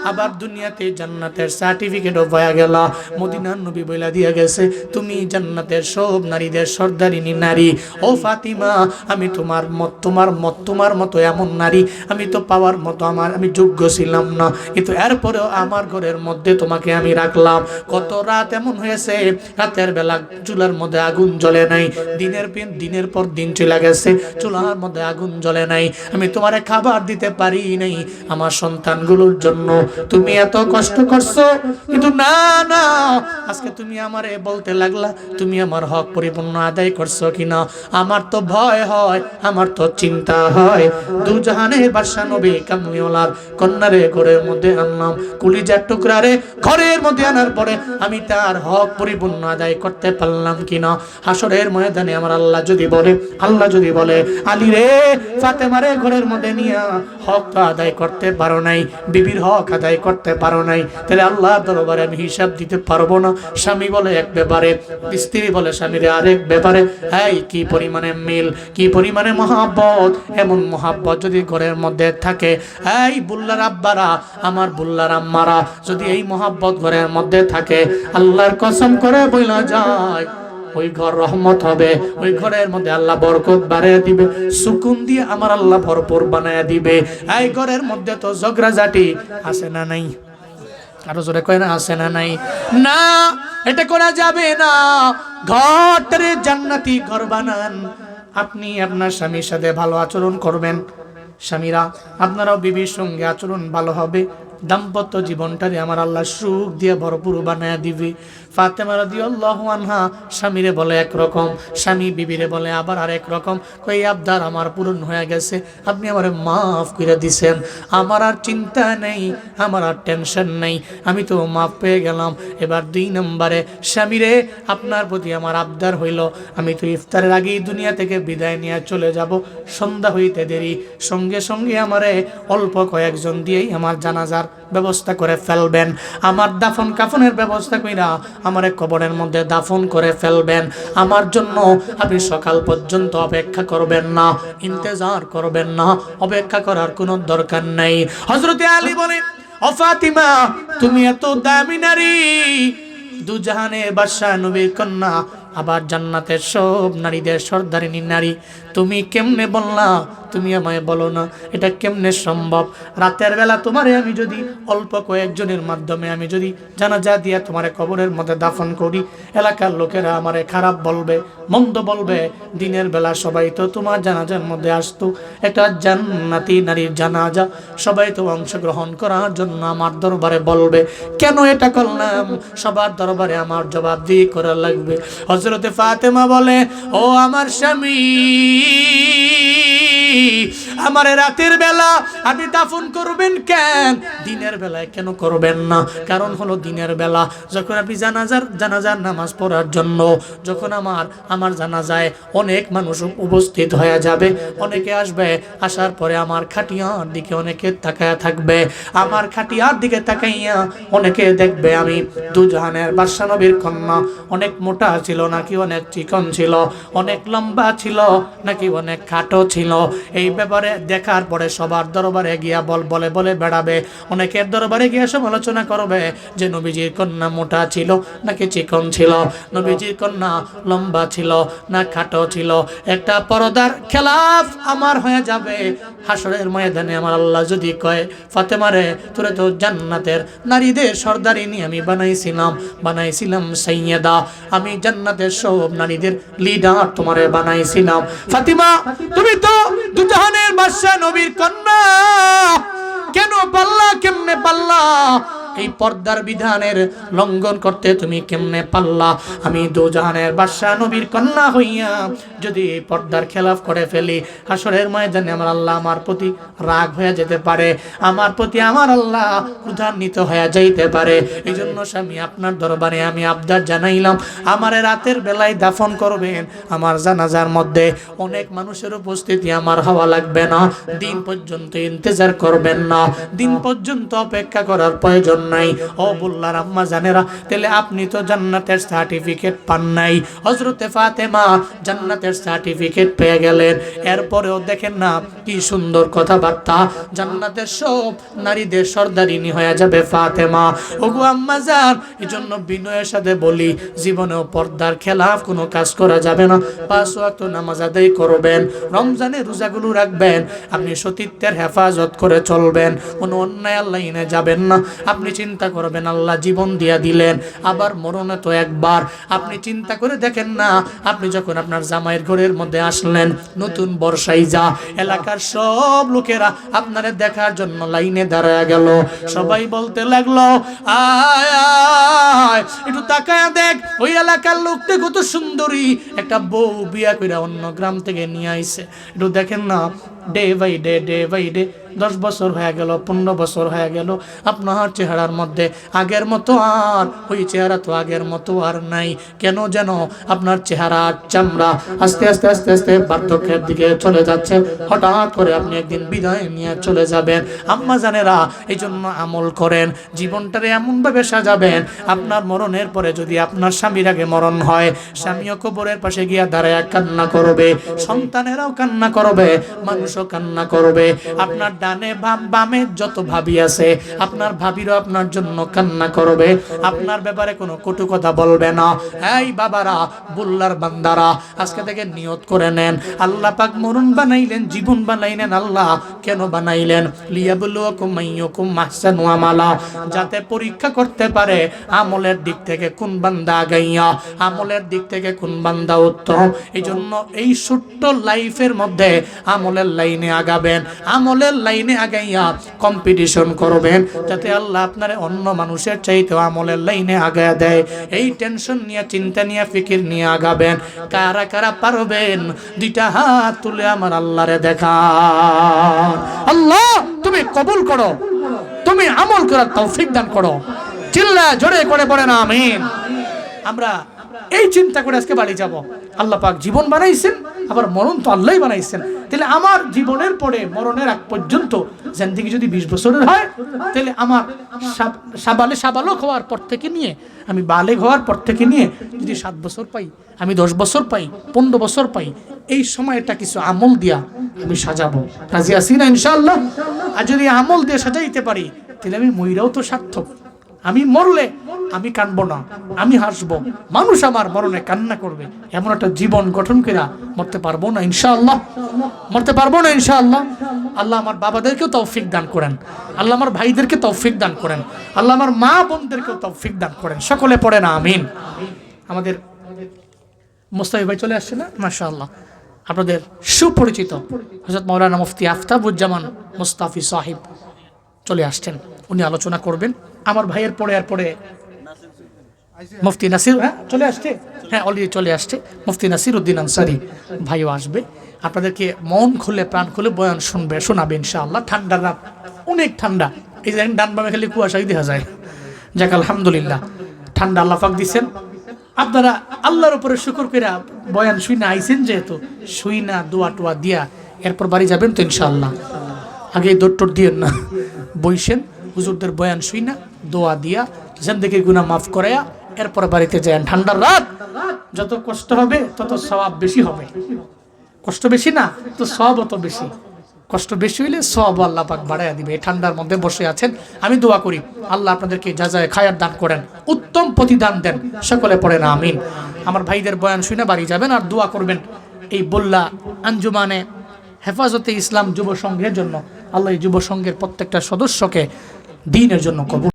আবার দুনিয়াতে জান্নাতের সার্টিফিকেটও পাওয়া গেল। মদিনার নবী বইলা দিয়া গেছে, তুমি জান্নাতের সব নারীদের সর্দারিনী নারী। ও ফাতিমা, আমি তোমার মতো এমন নারী আমি তো পাওয়ার মতো আমি যোগ্য ছিলাম না, কিন্তু এরপরেও আমার ঘরের মধ্যে তোমাকে আমি রাখলাম। কত রাত এমন হয়েছে, রাতের বেলা চুলার মধ্যে আগুন জ্বলে নাই, দিনের পর দিন চলে গেছে, চুলার মধ্যে আগুন জ্বলে নাই, আমি তোমারে খাবার দিতে পারি নাই আমার সন্তানগুলোর জন্য। তুমি এত কষ্ট করছো, কিন্তু না, আজকে তুমি আমারে বলতে লাগলা তুমি আমার হক পরিপূর্ণ আদায় করছো কিনা। আমার তো ভয় হয়, আমার তো চিন্তা হয়, দু জাহানের বাদশা নবী কামলিওয়ালার কন্যারে ঘরের মধ্যে আনলাম, কলিজার টুকরারে ঘরের মধ্যে আনার পরে আমি তার হক পরিপূর্ণ আদায় করতে পারলাম কিনা। হাসরের ময়দানে আমার আল্লাহ যদি বলে, আলী রে, ফাতেমারে ঘরের মধ্যে নিয়ে হক তো আদায় করতে পারো নাই, বিবির হক আদায় করতে পারো নাই, তাহলে আল্লাহর দরবারে আমি হিসাব দিতে পারবো না। স্বামী বলে এক ব্যাপারে, স্ত্রী বলে স্বামীরে আরেক ব্যাপারে। এই কি পরিমাণে মিল, কি পরিমাণে মহাব্বত! এমন মহাব্বত যদি ঘরের মধ্যে থাকে, এই বুল্লার আব্বারা, আমার বুল্লার আম্মারা, যদি এই মহাব্বত ঘরের মধ্যে থাকে, আল্লাহর কসম করে বইলা যায় ওই ঘর রহমত হবে, ওই ঘরের মধ্যে আল্লাহ বরকত বাড়ায় দিবে, সুকুন দিয়ে আমার আল্লাহ ভরপুর বানায় দিবে। এই ঘরের মধ্যে তো ঝগড়াঝাটি আছে না নাই? আরো জোরে কয় না, আছে না নাই? না, এটা করা যাবে না। ঘরটারে জান্নাতি ঘর বানান। আপনি আপনার স্বামীর সাথে ভালো আচরণ করবেন। স্বামীরা আপনারাও বিবির সঙ্গে আচরণ ভালো হবে। দাম্পত্য জীবনটারে আমার আল্লাহ সুখ দিয়ে ভরপুর বানায়া দিবে। ফাতেমা রাদিয়াল্লাহু আনহা স্বামীরে বলে একরকম, স্বামী বিবিরে বলে আবার আরেক রকম। কই আবদার আমার পূরণ হয়ে গেছে, আপনি আমারে মাফ করে দিছেন, আমার আর চিন্তা নেই, আমার আর টেনশন নেই, আমি তো মাফ পেয়ে গেলাম। এবার 2 নম্বরে, স্বামীরে আপনার প্রতি আমার আবদার হইল, আমি তো ইফতারের আগেই দুনিয়া থেকে বিদায় নিয়ে চলে যাব, সন্ধ্যা হইতে দেরি, সঙ্গে সঙ্গে আমারে অল্প কয়েকজন দিয়েই আমার জানাজার ব্যবস্থা করে ফেলবেন, আমার দাফন কাফনের ব্যবস্থা কইরা আমারে কবরের মধ্যে দাফন করে ফেলবেন। আমার জন্য আপনি সকাল পর্যন্ত অপেক্ষা করবেন না, ইন্তজার করবেন না, অপেক্ষা করার কোনো দরকার নাই। হযরতে আলী বলে, ও ফাতিমা, তুমি এত দামি নারী, দুজাহানের বাদশা, নবীর কন্যা, আবার জান্নাতের সব নারীদের সর্দারিনী নারী, তুমি কেমনে বললা? তুমি আমায় বলো না, এটা কেমনে সম্ভব? রাতের বেলা তোমারে আমি যদি অল্প কয়েকজনের মাধ্যমে আমি যদি জানাজা দিয়া তোমারে কবরের মধ্যে দাফন করি, এলাকার লোকেরা আমারে খারাপ বলবে, মন্দ বলবে। দিনের বেলা সবাই তো তোমার জানাজার মধ্যে আসতো, একটা জান্নাতি নারীর জানাজা, সবাই তো অংশগ্রহণ করার জন্য আমার দরবারে বলবে, কেন এটা করলাম? সবার দরবারে আমার জবাবদিহি করা লাগবে। হযরতে ফাতেমা বলে, ও আমার স্বামী, আমার রাতের বেলা আপনি দাফন করবেন কেন? দিনের বেলায় কেন করবেন না? কারণ হলো, দিনের বেলা যখন আপনি জানাজার নামাজ পড়ার জন্য যখন আমার জানাজায় অনেক মানুষ উপস্থিত হয়ে যাবে, অনেকে আসবে, আসার পরে আমার খাটিয়ার দিকে অনেকে তাকায়া থাকবে, আমার খাটিয়ার দিকে তাকাইয়া অনেকে দেখবে আমি দুজাহানের বাদশা নবীর কন্যা, অনেক মোটা ছিল নাকি অনেক চিকন ছিল, অনেক লম্বা ছিল নাকি অনেক খাটো ছিল। এই ব্যাপারে দেখার পরে সবার দরবারে গিয়া বলে বেড়াবে, অনেকের দরবারে গিয়া সমালোচনা করবে যে নবীজির কন্যা মোটা ছিল নাকি চিকন ছিল, নবীজির কন্যা লম্বা ছিল না খাটো ছিল। একটা পর্দার খেলাফ আমার হয়ে যাবে। হাসরের ময়দানে আমার আল্লাহ যদি কয়, ফাতেমারে, তোরে তো জান্নাতের নারীদের সর্দারিনী আমি বানাইছিলাম সাইয়্যেদা, আমি জান্নাতের সব নারীদের লিডার তোমারে বানাইছিলাম। ফাতিমা, তুমি তো দুজাহানের বাদশা নবীর কন্যা, কেন পাল্লা? কেমনে পাল্লা? এই পর্দার বিধানের লঙ্ঘন করতে তুমি কেমনে পাল্লা? আমি দুজাহানের বাদশা নবীর কন্যা হইয়া যদি এই পর্দার খেলাফ করে ফেলি, হাসরের ময়দানে আমার আল্লাহ আমার প্রতি রাগ হয়ে যেতে পারে, আমার প্রতি আমার আল্লাহ ক্রোধান্বিত হয়ে যাইতে পারে। এই জন্য স্বামী, আপনার দরবারে আমি আবদার জানাইলাম, আমারে রাতের বেলায় দাফন করবেন, আমার জানাজার মধ্যে অনেক মানুষের উপস্থিতি আমার হওয়া লাগবে না, দিন পর্যন্ত ইন্তজার করবেন না, দিন পর্যন্ত অপেক্ষা করার প্রয়োজন নাই। ও বললার আম্মা জানেরা, তাহলে আপনি তো জান্নাতের সার্টিফিকেট পান নাই। হযরতে ফাতেমা জান্নাতের সার্টিফিকেট পেয়ে গেলেন, এরপরেও দেখেন না কি সুন্দর কথাবার্তা, জান্নাতের সব নারীদের সর্দারিনী হয়ে যাবে ফাতেমা। ওগো আম্মা জান, এজন্য বিনয়ের সাথে বলি, জীবনেও পর্দার খেলাফ কোনো কাজ করা যাবে না। 5 ওয়াক্ত নামাজ আদায় করবেন, রমজানে রোজাগুলো রাখবেন, আপনি সতীত্বের হেফাজত করে চলবেন, কোনো অন্যায় লাইনে যাবেন না। আপনি চিন্তা করবেন, আল্লাহ জীবন দিয়া দিলেন, আবার মরণে তো একবার। আপনি চিন্তা করে দেখেন না, আপনি যখন আপনার জামাইয়ের ঘরের মধ্যে আসলেন, নতুন বর্ষাই যা, এলাকার সব লোকেরা আপনারে দেখার জন্য লাইনে দাঁড়ায় গেল, সবাই বলতে লাগলো, আয় আয় একটু তাকায়া দেখ, ওই এলাকার লোকটা কত সুন্দরী, একটা বউ বিয়া করে অন্য গ্রাম থেকে নিয়ে আইছে, একটু দেখেন না। ডে বাই ডে 10 বছর হয়ে গেল, 15 বছর হয়ে গেল, আপনার চেহারার মধ্যে আগের মতো আর ওই চেহারা তো আগের মতো আর নাই। কেন যেন আপনার চেহারা চামড়া আস্তে আস্তে আস্তে আস্তে বার্ধক্যের দিকে চলে যাচ্ছে। হঠাৎ করে আপনি একদিন বিদায় নিয়ে চলে যাবেন। আম্মা জানেরা, এই জন্য আমল করেন, জীবনটারে এমনভাবে সাজাবেন, আপনার মরণের পরে যদি আপনার স্বামীর আগে মরণ হয়, স্বামীও কবরের পাশে গিয়া দাঁড়ায় কান্না করবে, সন্তানেরাও কান্না করবে, মানুষও কান্না করবে, আপনার ডানে বামে যত ভাবি আছে আপনার ভাবিরও আপনার জন্য কান্না করবে, আপনার ব্যাপারে কোনো কটু কথা বলবে না। এই বাবারা, বুল্লার বান্দারা, আজকে থেকে নিয়ত করে নেন, আল্লাহ পাক মরণ বানাইলেন, জীবন বানাইলেন। আল্লাহ কেন বানাইলেন? লিয়াবলুয়াকুম আইয়ুকুম আহসানু আমালা, যাতে পরীক্ষা করতে পারে আমলের দিক থেকে কোন বান্দা আগাইয়া, আমলের দিক থেকে কোন বান্দা উত্তম। এই জন্য এই ছোট্ট লাইফের মধ্যে আমলের লাইনে আগাবেন, আমলের লাইনে আগাইয়া কম্পিটিশন করবেন, যাতে আল্লাহ আপনার অন্য মানুষের চাইতেও আমলের লাইনে আগায় দেয়। এই টেনশন নিয়ে, চিন্তা নিয়ে, ফিকির নিয়ে আগাবেন। কারা কারা পারবেন দুইটা হাত তুলে আমার আল্লাহরে দেখান। আল্লাহ তুমি কবুল করো, তুমি আমল করার তৌফিক দান করো। চিল্লা জোরে করে পড়ে না আমিন। আমরা এই চিন্তা করে আজকে বাড়ি যাব। আল্লাহ পাক জীবন বানাইছেন, আবার মরণ তো আল্লাহই বানাইছেন। তাহলে আমার জীবনের পরে মরণের আগ পর্যন্ত জিন্দেগি যদি 20 বছরের হয়, তাহলে আমার সাবালক হওয়ার পর থেকে নিয়ে, আমি বালেগ হওয়ার পর থেকে নিয়ে যদি 7 বছর পাই, আমি 10 বছর পাই, 15 বছর পাই, এই সময়টা কিছু আমল দিয়া আমি সাজাবো। রাজি আছি না ইনশাআল্লাহ? আর যদি আমল দিয়ে সাজাইতে পারি, তাহলে আমি মইরাও তো সার্থক। আমি মরলে আমি কাঁদবো না, আমি হাসবো, মানুষ আমার মরণে কান্না করবে। এমন একটা জীবন গঠন করে মরতে পারবো না ইনশাআল্লাহ? মরতে পারবো না ইনশাআল্লাহ? আল্লাহ আমার বাবাদেরকেও তৌফিক দান করেন, আল্লাহ আমার ভাইদেরকে তৌফিক দান করেন, আল্লাহ আমার মা বোনদেরকেও তৌফিক দান করেন। সকলে পড়ে না আমিন। আমাদের মোস্তাফি ভাই চলে আসছে না? মাশাআল্লাহ, আপনাদের সুপরিচিত হযরত মাওলানা মুফতি আফতাবুজ্জামান মুস্তাফি সাহেব চলে আসছেন, উনি আলোচনা করবেন। আমার ভাইয়ের পরে আর পরে মুফতি নাসির চলে আসছে, হ্যাঁ অলরেডি চলে আসছে। মুফতি নাসির উদ্দিন আনসারী ভাইও আসবে, আপনাদেরকে মন খুলে প্রাণ খুলে বয়ান শোনাবে ইনশাআল্লাহ। ঠান্ডার রাত, অনেক ঠান্ডা, এই যে ডান বামে খালি কুয়াশাই দেখা যায়। যাক আলহামদুলিল্লাহ, ঠান্ডা আল্লাহ পাক দিচ্ছেন। আপনারা আল্লাহর উপরে শুকর করে বয়ান শুই না আইছেন, যেহেতু শুই না দোয়া টোয়া দিয়া এরপর বাড়ি যাবেন তো ইনশাআল্লাহ। আগে দৌড় টোর দিয়েন না, বইসেন, হুজুরদের বয়ান শুই না দোয়া দিয়া জিন্দেগির গুনাহ মাফ করায়া এরপর বাড়িতে যান। ঠান্ডার রাত, যত কষ্ট হবে তত সওয়াব বেশি হবে। কষ্ট বেশি না তো সওয়াব তত বেশি। কষ্ট বেশি হইলে সওয়াব আল্লাহ পাক বাড়াইয়া দিবে। এই ঠান্ডার মধ্যে বসে আছেন, আমি দোয়া করি আল্লাহ আপনাদেরকে যাজায় খায়াত দান করেন, উত্তম প্রতিদান দেন। সকলে পড়েন আমিন। আমার ভাইদের বয়ান শুনে বাড়ি যাবেন আর দোয়া করবেন এই বল্লা আঞ্জুমানে হেফাজতে ইসলাম যুব সংঘের জন্য। আল্লাহ এই যুব সংঘের প্রত্যেকটা সদস্যকে দ্বীনের জন্য কবুল